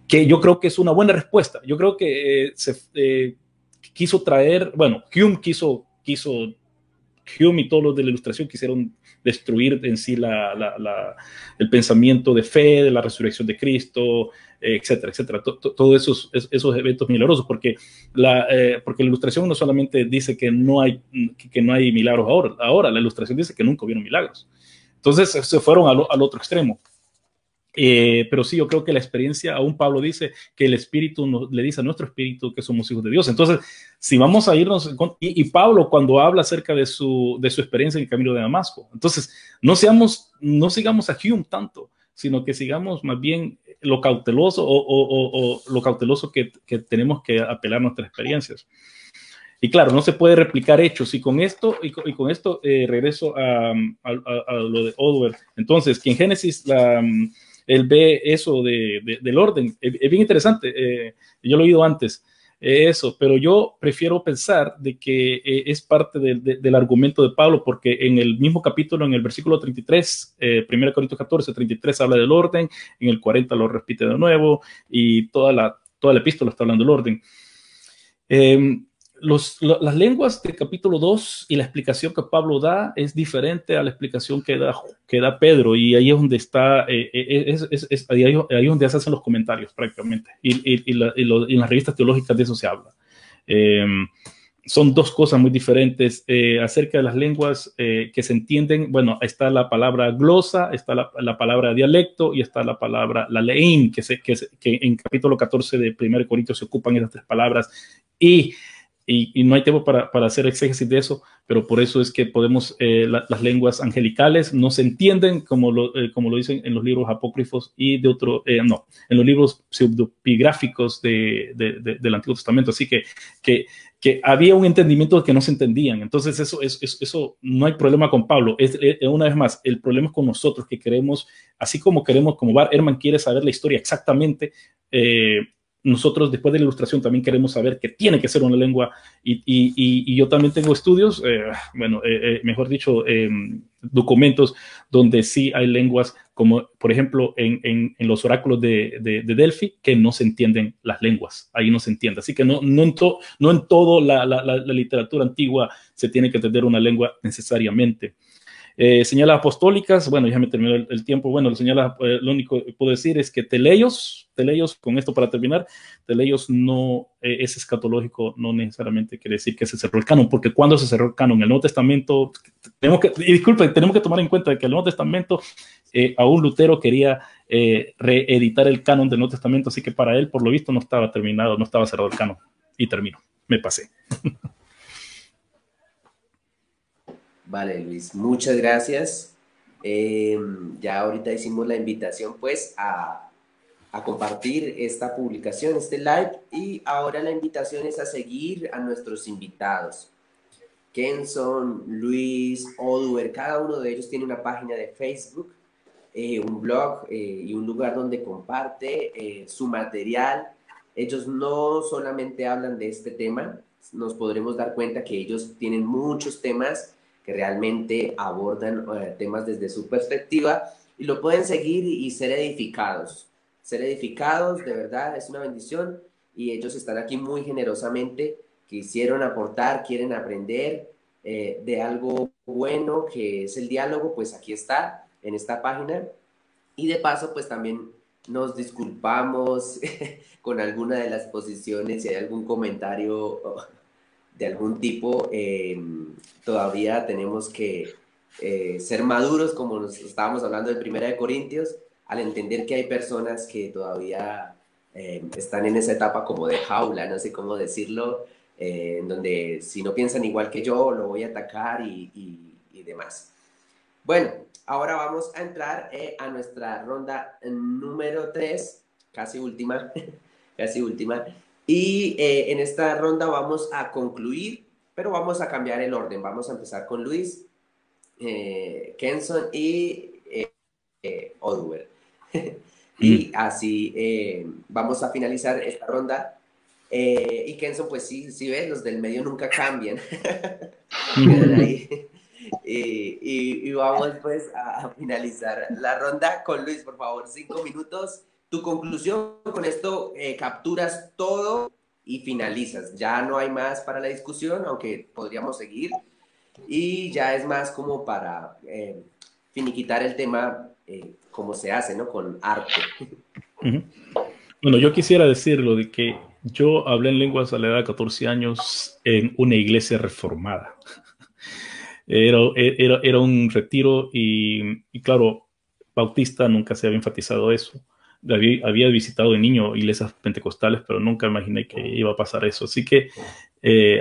que yo creo que es una buena respuesta. Yo creo que quiso traer, bueno, Hume y todos los de la Ilustración quisieron destruir en sí el pensamiento de fe, de la resurrección de Cristo, etcétera, etcétera. Todos esos eventos milagrosos, porque la Ilustración no solamente dice que no hay milagros ahora la Ilustración dice que nunca hubieron milagros. Entonces se fueron al otro extremo. Pero sí, yo creo que la experiencia, aún Pablo dice que el Espíritu le dice a nuestro espíritu que somos hijos de Dios. Entonces, si vamos a irnos, y Pablo cuando habla acerca de su experiencia en el camino de Damasco, entonces no sigamos a Hume tanto, sino que sigamos más bien lo cauteloso o lo cauteloso que tenemos que apelar a nuestras experiencias. Y claro, no se puede replicar hechos. Y con esto, regreso a lo de Oduber. Entonces, que en Génesis él ve eso del orden. Es bien interesante. Yo lo he oído antes, eso, pero yo prefiero pensar de que es parte del argumento de Pablo, porque en el mismo capítulo, en el versículo 33, 1 Corintios 14, 33 habla del orden, en el 40 lo repite de nuevo, y toda la epístola está hablando del orden. Las lenguas del capítulo 2 y la explicación que Pablo da es diferente a la explicación que da Pedro, y ahí es donde está, ahí es donde se hacen los comentarios prácticamente, y en las revistas teológicas de eso se habla. Son dos cosas muy diferentes acerca de las lenguas que se entienden. Bueno, está la palabra glosa, está la palabra dialecto y está la palabra la leín, que en capítulo 14 de 1 Corintios se ocupan esas tres palabras, y no hay tiempo para hacer exégesis de eso, pero por eso es que podemos, las lenguas angelicales no se entienden como lo dicen en los libros apócrifos y en los libros pseudopigráficos del Antiguo Testamento. Así que había un entendimiento que no se entendían. Entonces eso no hay problema con Pablo. Una vez más, el problema es con nosotros, que queremos, así como Bart Ehrman quiere saber la historia exactamente, nosotros después de la Ilustración también queremos saber que tiene que ser una lengua, y yo también tengo estudios, mejor dicho, documentos donde sí hay lenguas, como por ejemplo en los oráculos de Delphi, que no se entienden las lenguas, ahí no se entiende. Así que no en todo la literatura antigua se tiene que entender una lengua necesariamente. Señalas apostólicas, bueno, ya me terminó el tiempo. Bueno, lo único que puedo decir es que teleios, con esto para terminar, teleios no es escatológico, no necesariamente quiere decir que se cerró el canon, porque cuando se cerró el canon, el Nuevo Testamento, tenemos que tomar en cuenta que el Nuevo Testamento, aún Lutero quería reeditar el canon del Nuevo Testamento, así que para él, por lo visto, no estaba terminado, no estaba cerrado el canon. Y termino, me pasé. Vale, Luis, muchas gracias. Ya ahorita hicimos la invitación pues a compartir esta publicación, este live, y ahora la invitación es a seguir a nuestros invitados. Kenson, Luis, Oduber, cada uno de ellos tiene una página de Facebook, un blog y un lugar donde comparte su material. Ellos no solamente hablan de este tema, nos podremos dar cuenta que ellos tienen muchos temas que realmente abordan temas desde su perspectiva, y lo pueden seguir y ser edificados. Ser edificados, de verdad, es una bendición, y ellos están aquí muy generosamente, quisieron aportar, quieren aprender de algo bueno que es el diálogo, pues aquí está, en esta página. Y de paso, pues también nos disculpamos con alguna de las posiciones, si hay algún comentario de algún tipo, todavía tenemos que ser maduros, como nos estábamos hablando de 1 Corintios, al entender que hay personas que todavía están en esa etapa como de jaula, no sé cómo decirlo, en donde si no piensan igual que yo, lo voy a atacar y demás. Bueno, ahora vamos a entrar a nuestra ronda número 3, casi última, casi última. Y en esta ronda vamos a concluir, pero vamos a cambiar el orden. Vamos a empezar con Luis, Kenson y Oduber. Y así vamos a finalizar esta ronda. Y Kenson, pues sí ves, los del medio nunca cambian. Quedan ahí. Y vamos pues a finalizar la ronda con Luis, por favor, 5 minutos tu conclusión con esto, capturas todo y finalizas. Ya no hay más para la discusión, aunque podríamos seguir. Y ya es más como para finiquitar el tema, como se hace, ¿no? Con arte. Uh-huh. Bueno, yo quisiera decirlo de que yo hablé en lenguas a la edad de 14 años en una iglesia reformada. Era un retiro y claro, bautista nunca se había enfatizado eso. Había visitado de niño iglesias pentecostales, pero nunca imaginé que iba a pasar eso. Así que,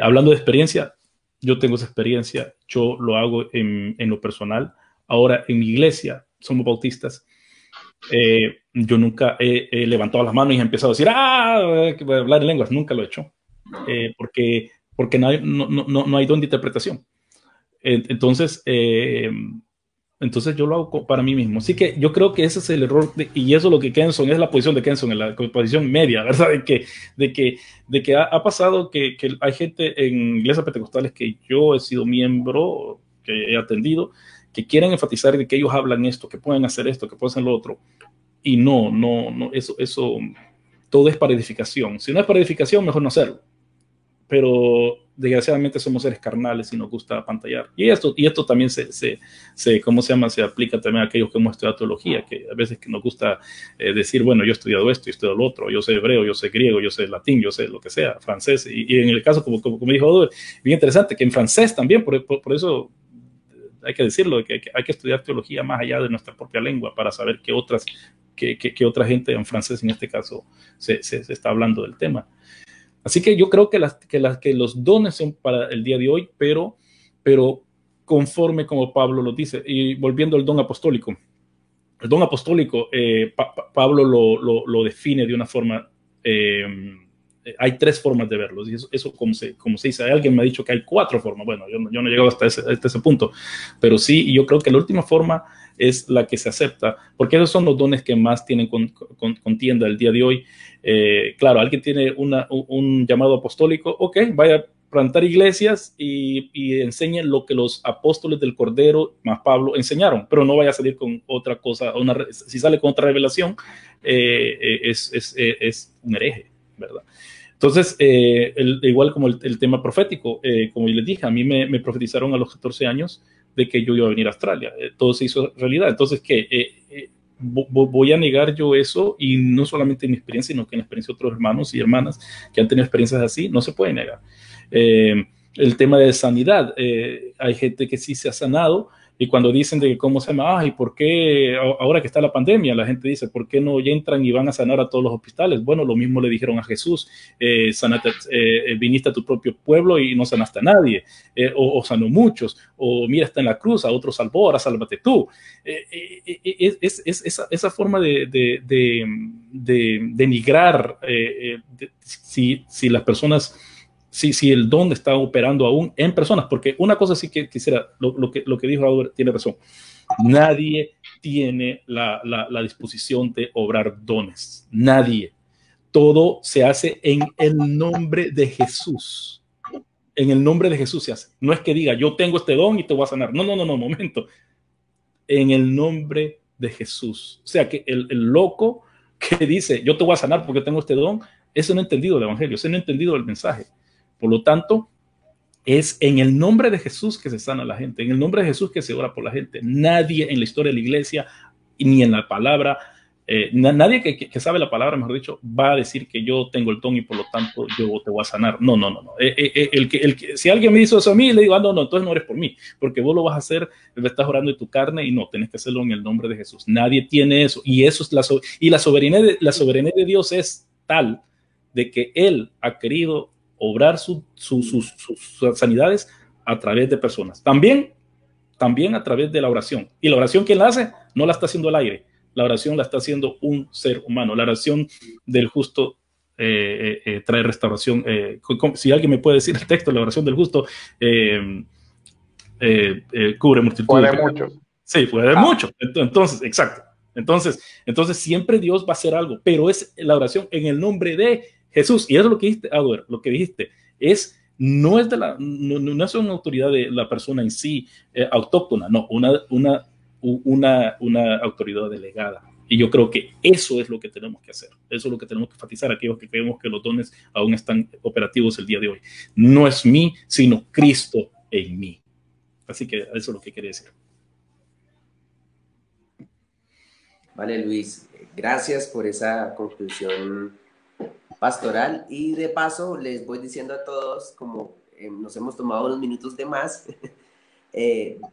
hablando de experiencia, yo tengo esa experiencia, yo lo hago en lo personal. Ahora, en mi iglesia, somos bautistas. Yo nunca he levantado las manos y he empezado a decir, que voy a hablar en lenguas. Nunca lo he hecho, porque no hay don de interpretación. Entonces, yo lo hago para mí mismo. Así que yo creo que ese es el error, y eso es lo que Kenson, es la posición de Kenson, en la posición media, ¿verdad? De que ha pasado que hay gente en iglesias pentecostales que yo he sido miembro, que he atendido, que quieren enfatizar de que ellos hablan esto, que pueden hacer esto, que pueden hacer lo otro. Y no, eso todo es para edificación. Si no es para edificación, mejor no hacerlo. Pero desgraciadamente somos seres carnales y nos gusta pantallar. Y esto también ¿cómo se llama? Se aplica también a aquellos que hemos estudiado teología, que a veces que nos gusta decir, bueno, yo he estudiado esto, yo he estudiado lo otro, yo sé hebreo, yo sé griego, yo sé latín, yo sé lo que sea, francés. Y en el caso, como dijo Adolfo, bien interesante, que en francés también, por eso hay que decirlo, que hay que estudiar teología más allá de nuestra propia lengua para saber qué otra gente en francés, en este caso, se está hablando del tema. Así que yo creo que los dones son para el día de hoy, pero conforme como Pablo lo dice. Y volviendo al don apostólico. El don apostólico, Pablo lo define de una forma, hay 3 formas de verlo. Y eso como se dice, alguien me ha dicho que hay 4 formas. Bueno, yo no he llegado hasta ese punto, pero sí, yo creo que la última forma es la que se acepta, porque esos son los dones que más tienen contienda el día de hoy. Claro, alguien tiene un llamado apostólico, ok, vaya a plantar iglesias y enseñe lo que los apóstoles del Cordero más Pablo enseñaron, pero no vaya a salir con otra cosa. Si sale con otra revelación, es un hereje, ¿verdad? Entonces, igual como el tema profético, como yo les dije, a mí me profetizaron a los 14 años de que yo iba a venir a Australia. Todo se hizo realidad. Entonces, voy a negar yo eso, y no solamente en mi experiencia, sino que en la experiencia de otros hermanos y hermanas que han tenido experiencias así, no se puede negar. El tema de sanidad, hay gente que sí se ha sanado, y cuando dicen de cómo se llama, ¿y por qué ahora que está la pandemia? La gente dice, ¿por qué no ya entran y van a sanar a todos los hospitales? Bueno, lo mismo le dijeron a Jesús, viniste a tu propio pueblo y no sanaste a nadie, o sanó muchos, o mira, está en la cruz, a otro salvó, ahora sálvate tú. Esa forma de denigrar, si las personas... Si el don está operando aún en personas, porque una cosa sí que quisiera, lo que dijo Albert tiene razón, nadie tiene la disposición de obrar dones, nadie. Todo se hace en el nombre de Jesús. En el nombre de Jesús se hace. No es que diga, yo tengo este don y te voy a sanar. No, momento. En el nombre de Jesús. O sea que el loco que dice, yo te voy a sanar porque tengo este don, eso no ha entendido el evangelio, eso no ha entendido el mensaje. Por lo tanto, es en el nombre de Jesús que se sana la gente, en el nombre de Jesús que se ora por la gente. Nadie en la historia de la iglesia, ni en la palabra, nadie que sabe la palabra, mejor dicho, va a decir que yo tengo el don y por lo tanto yo te voy a sanar. No. Si alguien me hizo eso a mí, le digo, no, entonces no eres por mí, porque vos lo vas a hacer, me estás orando de tu carne, y no, tenés que hacerlo en el nombre de Jesús. Nadie tiene eso, y eso es la soberanía de Dios es tal de que Él ha querido obrar sus sanidades a través de personas. También a través de la oración. Y la oración, ¿quién la hace? No la está haciendo al aire. La oración la está haciendo un ser humano. La oración del justo trae restauración. Si alguien me puede decir el texto, la oración del justo cubre multitud. Puede mucho. Sí, puede mucho. Entonces, exacto. Entonces siempre Dios va a hacer algo, pero es la oración en el nombre de Jesús. Y eso es lo que dijiste, Adler, lo que dijiste no es una autoridad de la persona en sí autóctona, no, una autoridad delegada. Y yo creo que eso es lo que tenemos que hacer. Eso es lo que tenemos que enfatizar, aquellos que creemos que los dones aún están operativos el día de hoy. No es mí, sino Cristo en mí. Así que eso es lo que quería decir. Vale, Luis, gracias por esa conclusión pastoral. Y de paso, les voy diciendo a todos, como nos hemos tomado unos minutos de más,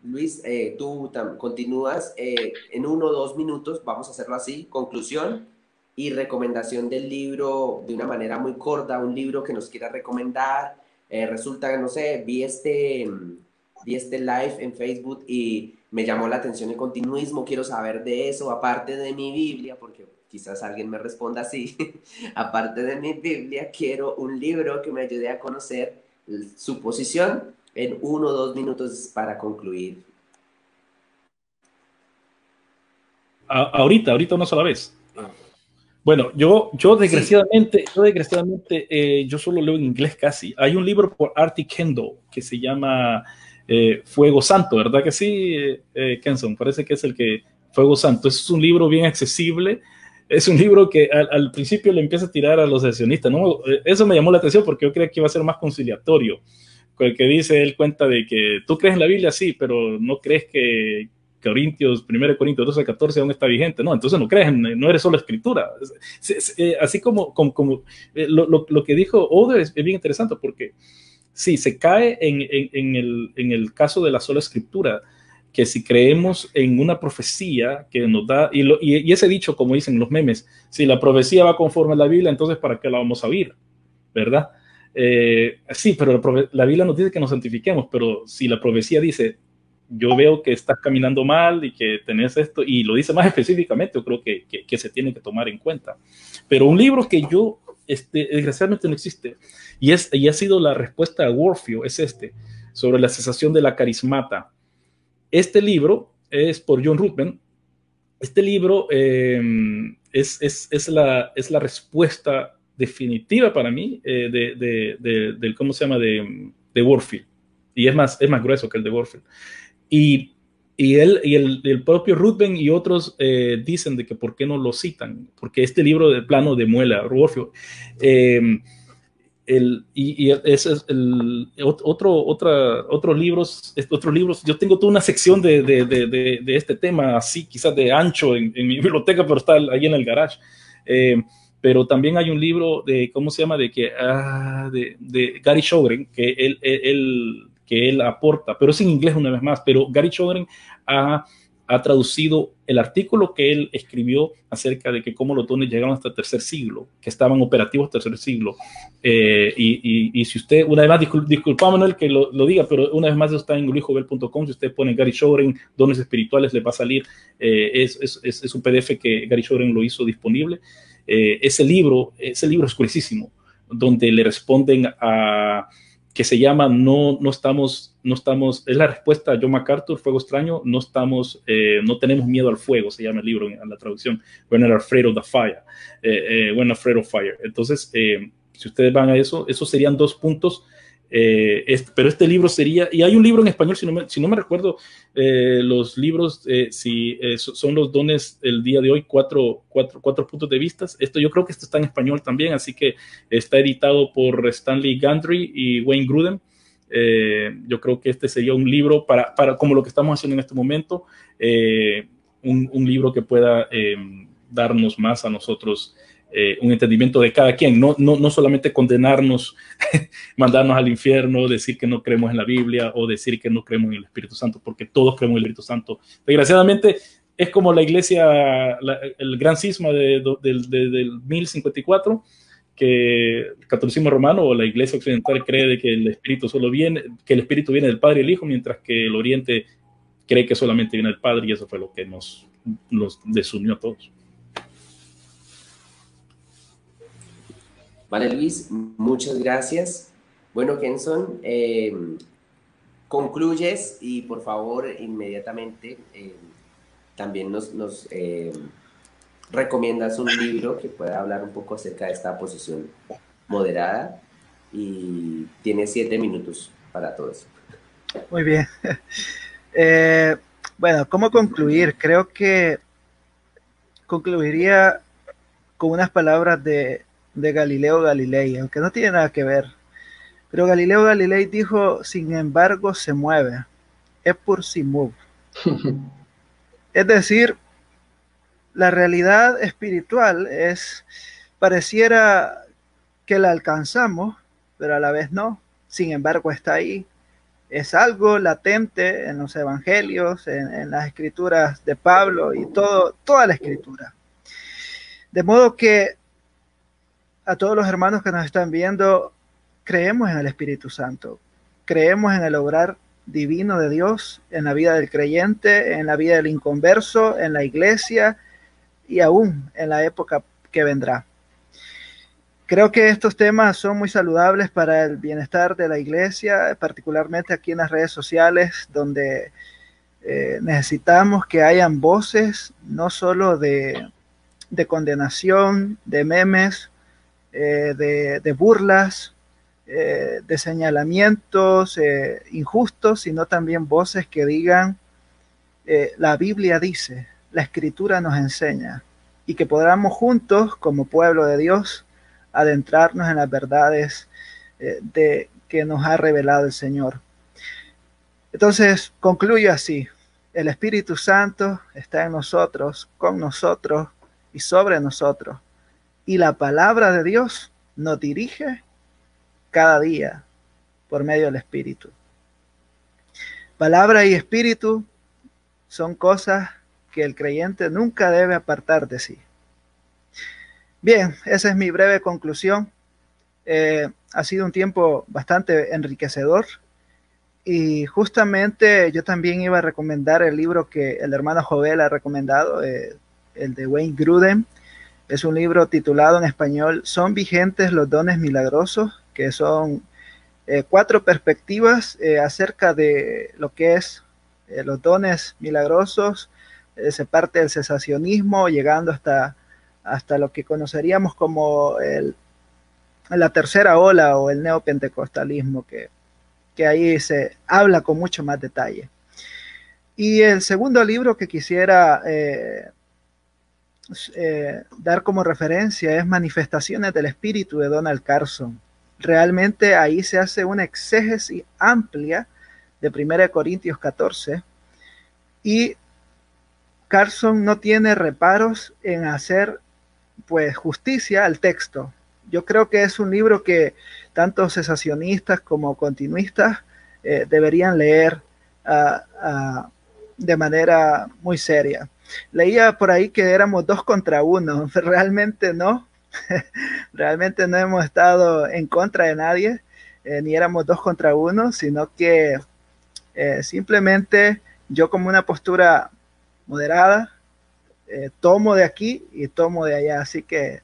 Luis, tú continúas en 1 o 2 minutos, vamos a hacerlo así, conclusión y recomendación del libro de una manera muy corta, un libro que nos quiera recomendar. Resulta, no sé, vi este live en Facebook y me llamó la atención el continuismo, quiero saber de eso, aparte de mi Biblia, porque quizás alguien me responda así, aparte de mi Biblia, quiero un libro que me ayude a conocer su posición en 1 o 2 minutos para concluir. Ahorita una sola vez. Bueno, yo desgraciadamente, yo solo leo en inglés casi. Hay un libro por Artie Kendall que se llama Fuego Santo, ¿verdad que sí, Kenson? Parece que es el que Fuego Santo. Es un libro bien accesible. Es un libro que al principio le empieza a tirar a los sesionistas, ¿no? Eso me llamó la atención porque yo creía que iba a ser más conciliatorio. Con el que dice, él cuenta de que tú crees en la Biblia, sí, pero no crees que 1 Corintios 12, 14 aún está vigente, no, entonces no crees, no eres solo escritura. Así como lo que dijo Oder es bien interesante porque sí, se cae en el caso de la sola escritura, que si creemos en una profecía que nos da, y ese dicho, como dicen los memes, si la profecía va conforme a la Biblia, entonces ¿para qué la vamos a oír? ¿Verdad? Sí, pero la Biblia nos dice que nos santifiquemos, pero si la profecía dice, yo veo que estás caminando mal y que tenés esto, y lo dice más específicamente, yo creo que se tiene que tomar en cuenta. Pero un libro que yo, desgraciadamente no existe, y ha sido la respuesta a Warfield, es sobre la cesación de la carismata. Este libro es por John Ruthven. Este libro es la respuesta definitiva para mí del ¿cómo se llama? De Warfield. Y es más grueso que el de Warfield. Y el propio Ruthven y otros dicen de que por qué no lo citan, porque este libro de plano demuela Warfield. Ese es otros libros. Yo tengo toda una sección de este tema, así quizás de ancho en mi biblioteca, pero está ahí en el garage. Pero también hay un libro de, ¿cómo se llama? De Gary Shogren, que él aporta, pero es en inglés una vez más, pero Gary Shogren ha traducido el artículo que él escribió acerca de que cómo los dones llegaron hasta el 3er siglo, que estaban operativos hasta el 3er siglo. Y si usted, una vez más, disculpa Manuel que lo diga, pero una vez más está en luisjovel.com, si usted pone Gary Shogren, dones espirituales, le va a salir, es un PDF que Gary Shogren lo hizo disponible. Ese libro es gruesísimo, donde le responden a que se llama no estamos, es la respuesta a John MacArthur, Fuego Extraño, no tenemos miedo al fuego, se llama el libro en la traducción, We're not afraid of the fire, we're not afraid of fire. Entonces, si ustedes van a eso, esos serían 2 puntos, pero este libro sería, y hay un libro en español, si no me recuerdo, los libros, son los dones el día de hoy, 4 puntos de vista. Yo creo que esto está en español también, así que está editado por Stanley Gundry y Wayne Grudem. Yo creo que este sería un libro para como lo que estamos haciendo en este momento, un libro que pueda darnos más a nosotros un entendimiento de cada quien, no solamente condenarnos, mandarnos al infierno, decir que no creemos en la Biblia o decir que no creemos en el Espíritu Santo, porque todos creemos en el Espíritu Santo. Desgraciadamente, es como la iglesia, el gran cisma del 1054, que el catolicismo romano o la iglesia occidental cree de que el Espíritu que el Espíritu viene del Padre y el Hijo, mientras que el Oriente cree que solamente viene del Padre, y eso fue lo que nos desunió a todos. Vale, Luis, muchas gracias. Bueno, Kenson, concluyes y por favor inmediatamente también nos recomiendas un libro que pueda hablar un poco acerca de esta posición moderada, y tienes 7 minutos para todo eso. Muy bien. Bueno, ¿cómo concluir? Creo que concluiría con unas palabras de Galileo Galilei, aunque no tiene nada que ver. Pero Galileo Galilei dijo, sin embargo, se mueve. Es por si move. Es decir, la realidad espiritual pareciera que la alcanzamos, pero a la vez no. Sin embargo, está ahí. Es algo latente en los evangelios, en las escrituras de Pablo y toda la escritura. De modo que a todos los hermanos que nos están viendo, creemos en el Espíritu Santo, creemos en el obrar divino de Dios en la vida del creyente, en la vida del inconverso, en la iglesia y aún en la época que vendrá. Creo que estos temas son muy saludables para el bienestar de la iglesia, particularmente aquí en las redes sociales, donde necesitamos que hayan voces no solo de condenación, de memes, de burlas, de señalamientos injustos, sino también voces que digan, la Biblia dice, la Escritura nos enseña, y que podamos juntos, como pueblo de Dios, adentrarnos en las verdades que nos ha revelado el Señor. Entonces, concluyo así. El Espíritu Santo está en nosotros, con nosotros y sobre nosotros. Y la palabra de Dios nos dirige cada día por medio del Espíritu. Palabra y Espíritu son cosas que el creyente nunca debe apartar de sí. Bien, esa es mi breve conclusión. Ha sido un tiempo bastante enriquecedor. Y justamente yo también iba a recomendar el libro que el hermano Jovel ha recomendado, el de Wayne Grudem. Es un libro titulado en español ¿Son vigentes los dones milagrosos? Que son 4 perspectivas acerca de lo que es los dones milagrosos. Se parte del cesacionismo, llegando hasta lo que conoceríamos como la tercera ola o el neopentecostalismo, que ahí se habla con mucho más detalle. Y el segundo libro que quisiera dar como referencia es Manifestaciones del Espíritu de Donald Carson. Realmente ahí se hace una exégesis amplia de 1 Corintios 14 y Carson no tiene reparos en hacer pues justicia al texto. Yo creo que es un libro que tanto cesacionistas como continuistas deberían leer de manera muy seria. Leía por ahí que éramos 2 contra 1, realmente no, realmente no hemos estado en contra de nadie, ni éramos 2 contra 1, sino que simplemente yo como una postura moderada, tomo de aquí y tomo de allá, así que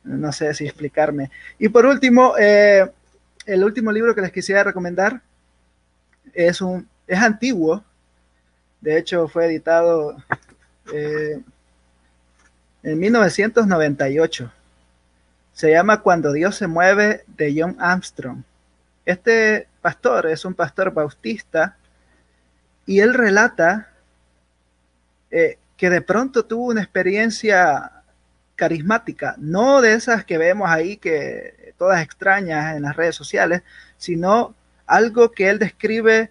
no sé si explicarme. Y por último, el último libro que les quisiera recomendar es antiguo, de hecho fue editado en 1998. Se llama Cuando Dios se mueve, de John Armstrong. Este pastor es un pastor bautista y él relata que de pronto tuvo una experiencia carismática, no de esas que vemos ahí, que todas extrañas en las redes sociales, sino algo que él describe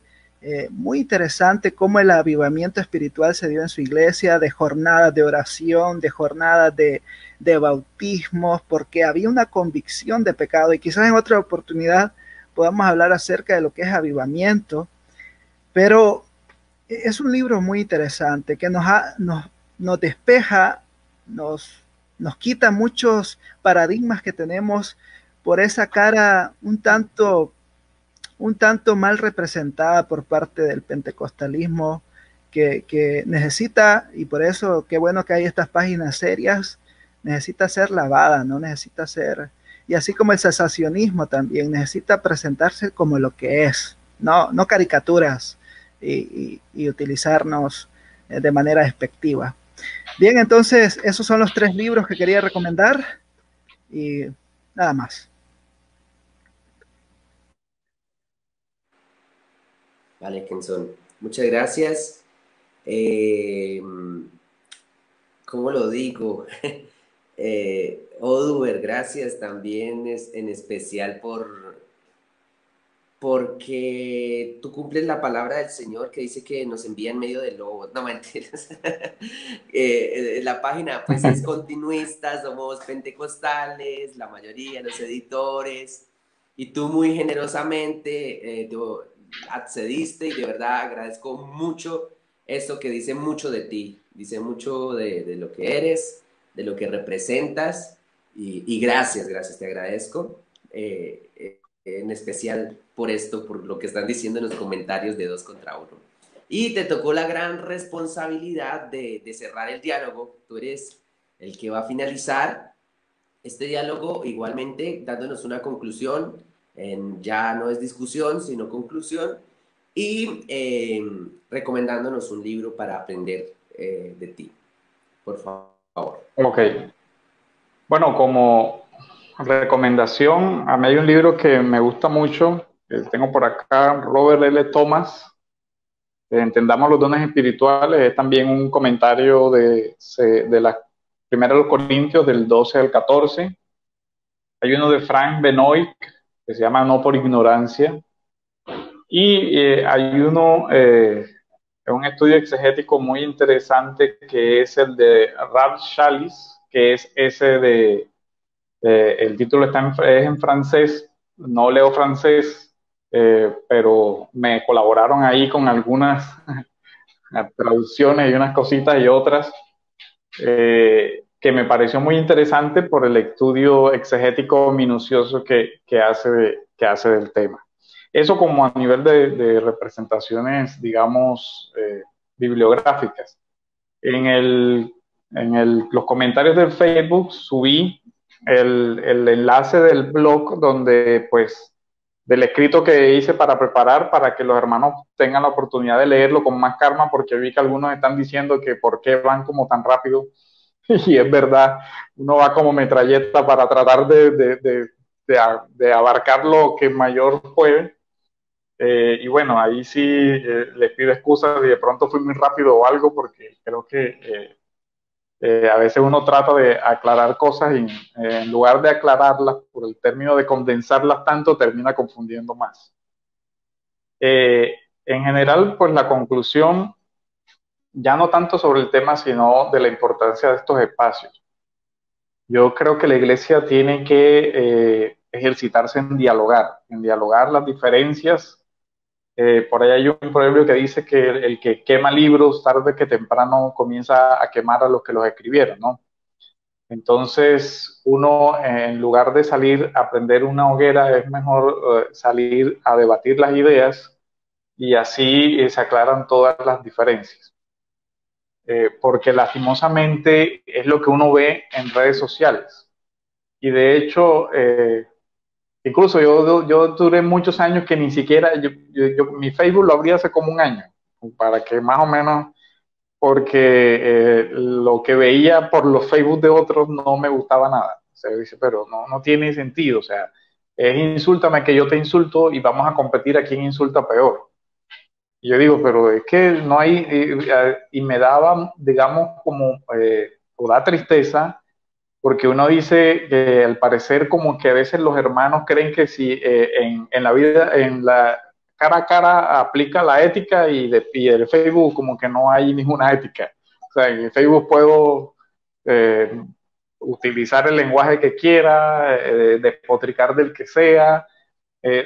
muy interesante, cómo el avivamiento espiritual se dio en su iglesia, de jornadas de oración, de jornadas de bautismos, porque había una convicción de pecado, y quizás en otra oportunidad podamos hablar acerca de lo que es avivamiento, pero es un libro muy interesante que nos despeja, nos quita muchos paradigmas que tenemos por esa cara un tanto mal representada por parte del pentecostalismo que necesita, y por eso qué bueno que hay estas páginas serias, necesita ser lavada, no necesita ser, y así como el cesacionismo también necesita presentarse como lo que es, no caricaturas y utilizarnos de manera despectiva. Bien, entonces esos son los 3 libros que quería recomendar y nada más. Vale, Kenson. Muchas gracias. Eh, ¿cómo lo digo? Oduber, gracias también en especial porque tú cumples la palabra del Señor que dice que nos envía en medio de lobos. No, mentiras. La página pues es continuista, somos pentecostales, la mayoría, los editores, y tú muy generosamente accediste y de verdad agradezco mucho esto que dice mucho de ti, dice mucho de lo que eres, de lo que representas, y gracias, gracias, te agradezco. En especial por esto, por lo que están diciendo en los comentarios de 2 contra 1. Y te tocó la gran responsabilidad de cerrar el diálogo. Tú eres el que va a finalizar este diálogo, igualmente dándonos una conclusión. Ya no es discusión, sino conclusión. Y recomendándonos un libro para aprender de ti. Por favor. Ok. Bueno, como recomendación, a mí hay un libro que me gusta mucho, que tengo por acá, Robert L. Thomas, Entendamos los dones espirituales. Es también un comentario de la primera de los Corintios, del 12 al 14. Hay uno de Frank Benoit, que se llama No por ignorancia. Y hay uno, un estudio exegético muy interesante, que es el de Rab Shalis, que es ese de, el título es en francés, no leo francés, pero me colaboraron ahí con algunas traducciones y unas cositas y otras, que me pareció muy interesante por el estudio exegético minucioso que hace del tema. Eso como a nivel de representaciones, digamos, bibliográficas. Los comentarios del Facebook subí el enlace del blog donde, pues, del escrito que hice para preparar, para que los hermanos tengan la oportunidad de leerlo con más calma, porque vi que algunos están diciendo que por qué van como tan rápido. Y es verdad, uno va como metralleta para tratar de abarcar lo que mayor puede. Y bueno, ahí sí les pido excusas si de pronto fui muy rápido o algo, porque creo que a veces uno trata de aclarar cosas y en lugar de aclararlas por el término de condensarlas tanto, termina confundiendo más. En general, pues la conclusión, ya no tanto sobre el tema, sino de la importancia de estos espacios. Yo creo que la iglesia tiene que ejercitarse en dialogar las diferencias. Por ahí hay un proverbio que dice que el que quema libros tarde que temprano comienza a quemar a los que los escribieron, ¿no? Entonces, uno, en lugar de salir a prender una hoguera, es mejor salir a debatir las ideas, y así se aclaran todas las diferencias. Porque lastimosamente es lo que uno ve en redes sociales. Y de hecho, incluso yo duré muchos años que ni siquiera, mi Facebook lo abrí hace como un año, para que más o menos, porque lo que veía por los Facebook de otros no me gustaba nada. O sea, dice, pero no tiene sentido. O sea, es insúltame que yo te insulto y vamos a competir a quién insulta peor. Y yo digo, pero es que no hay, y me daba, digamos, como, o da tristeza, porque uno dice que al parecer como que a veces los hermanos creen que si en la vida, en la cara a cara aplica la ética, y el Facebook como que no hay ninguna ética. O sea, en el Facebook puedo utilizar el lenguaje que quiera, despotricar del que sea.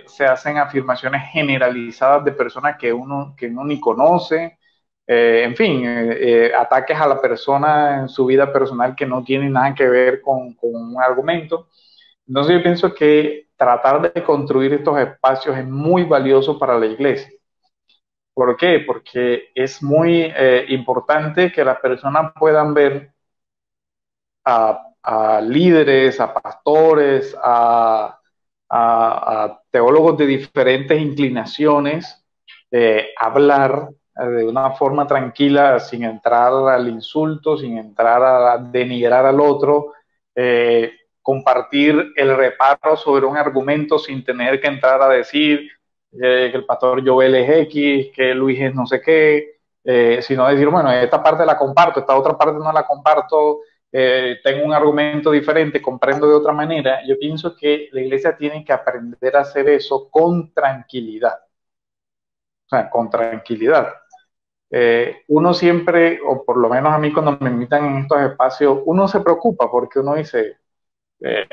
Se hacen afirmaciones generalizadas de personas que uno ni conoce, en fin, ataques a la persona en su vida personal que no tienen nada que ver con un argumento. Entonces yo pienso que tratar de construir estos espacios es muy valioso para la iglesia. ¿Por qué? Porque es muy importante que las personas puedan ver a líderes, a pastores, a teólogos de diferentes inclinaciones, hablar de una forma tranquila, sin entrar al insulto, sin entrar a denigrar al otro, compartir el reparo sobre un argumento sin tener que entrar a decir que el pastor Joel es X, que Luis es no sé qué. sino decir, bueno, esta parte la comparto, esta otra parte no la comparto, tengo un argumento diferente, comprendo de otra manera. Yo pienso que la iglesia tiene que aprender a hacer eso con tranquilidad, o sea, con tranquilidad. Uno siempre, o por lo menos a mí cuando me invitan en estos espacios, uno se preocupa porque uno dice, eh,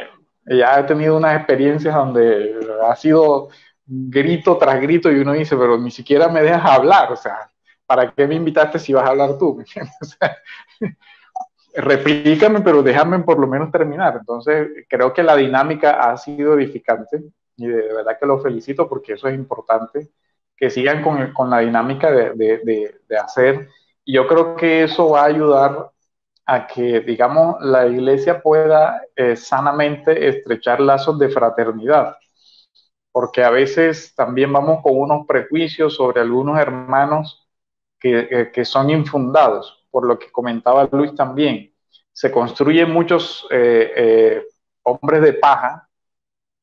ya he tenido unas experiencias donde ha sido grito tras grito y uno dice, pero ni siquiera me dejas hablar, o sea, ¿para qué me invitaste si vas a hablar tú? ¿Me entiendes? O sea, replícame, pero déjame por lo menos terminar. Entonces, creo que la dinámica ha sido edificante y de verdad que lo felicito porque eso es importante, que sigan con la dinámica de hacer. Y yo creo que eso va a ayudar a que, digamos, la iglesia pueda sanamente estrechar lazos de fraternidad, porque a veces también vamos con unos prejuicios sobre algunos hermanos que son infundados, por lo que comentaba Luis también. Se construyen muchos hombres de paja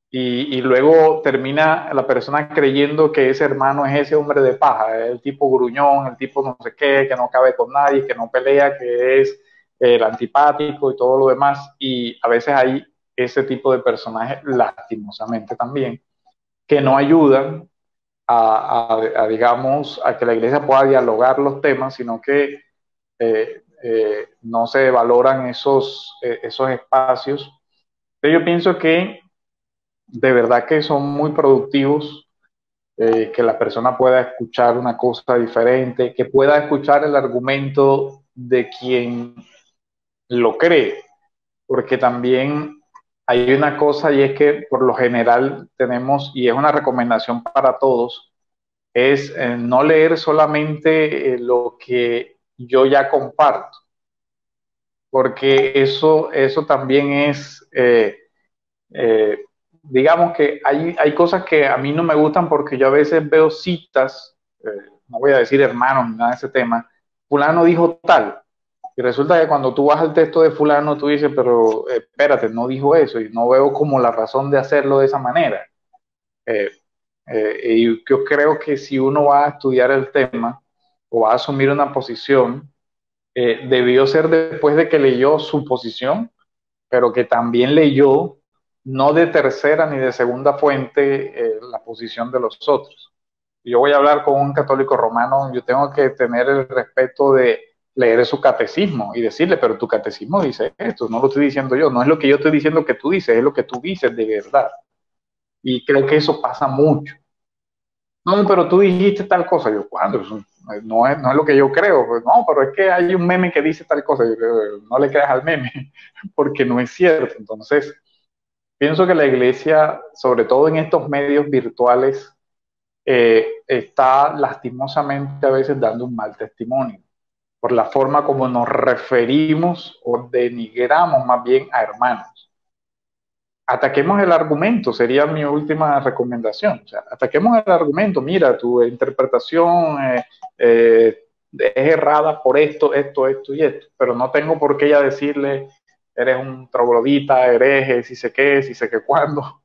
y luego termina la persona creyendo que ese hermano es ese hombre de paja, el tipo gruñón, el tipo no sé qué, que no cabe con nadie, que no pelea, que es el antipático y todo lo demás. Y a veces hay ese tipo de personajes, lastimosamente también, que no ayudan digamos, a que la iglesia pueda dialogar los temas, sino que no se valoran esos espacios. Pero yo pienso que de verdad que son muy productivos, que la persona pueda escuchar una cosa diferente, que pueda escuchar el argumento de quien lo cree, porque también hay una cosa y es que por lo general tenemos, y es una recomendación para todos, es no leer solamente lo que yo ya comparto, porque eso también es, digamos que hay cosas que a mí no me gustan porque yo a veces veo citas, no voy a decir hermanos ni nada de ese tema, fulano dijo tal, y resulta que cuando tú vas al texto de fulano, tú dices, pero espérate, no dijo eso, y no veo como la razón de hacerlo de esa manera. Eh, y yo creo que si uno va a estudiar el tema o va a asumir una posición, debió ser después de que leyó su posición, pero que también leyó no de tercera ni de segunda fuente la posición de los otros. Yo voy a hablar con un católico romano, yo tengo que tener el respeto de leer su catecismo y decirle, pero tu catecismo dice esto, no lo estoy diciendo yo, no es lo que yo estoy diciendo que tú dices, es lo que tú dices de verdad. Y creo que eso pasa mucho. No, pero tú dijiste tal cosa. Yo, ¿cuándo? No es lo que yo creo. Pues, no, pero es que hay un meme que dice tal cosa. Yo, no le creas al meme, porque no es cierto. Entonces, pienso que la iglesia, sobre todo en estos medios virtuales, está lastimosamente a veces dando un mal testimonio por la forma como nos referimos o denigramos más bien a hermanos. Ataquemos el argumento, sería mi última recomendación. O sea, ataquemos el argumento. Mira, tu interpretación es errada por esto, esto y esto, pero no tengo por qué ya decirle, eres un troglodita, hereje, si sé qué, si sé qué cuándo,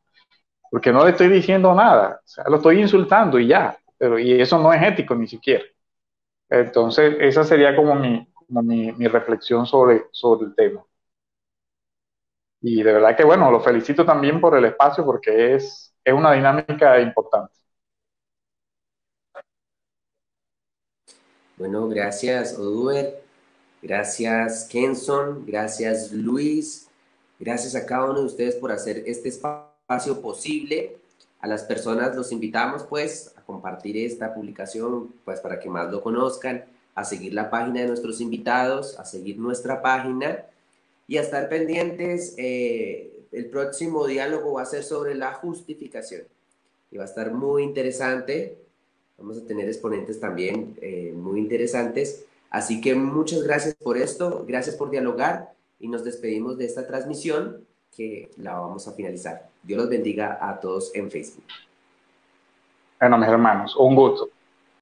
porque no le estoy diciendo nada. O sea, lo estoy insultando y ya, y eso no es ético ni siquiera. Entonces, esa sería como mi reflexión sobre el tema. Y de verdad que, bueno, lo felicito también por el espacio porque es una dinámica importante. Bueno, gracias Oduber, gracias Kenson, gracias Luis, gracias a cada uno de ustedes por hacer este espacio posible. A las personas los invitamos pues a compartir esta publicación pues para que más lo conozcan, a seguir la página de nuestros invitados, a seguir nuestra página y a estar pendientes. El próximo diálogo va a ser sobre la justificación y va a estar muy interesante. Vamos a tener exponentes también muy interesantes. Así que muchas gracias por esto, gracias por dialogar y nos despedimos de esta transmisión que la vamos a finalizar. Dios los bendiga a todos en Facebook. Bueno, mis hermanos, un gusto.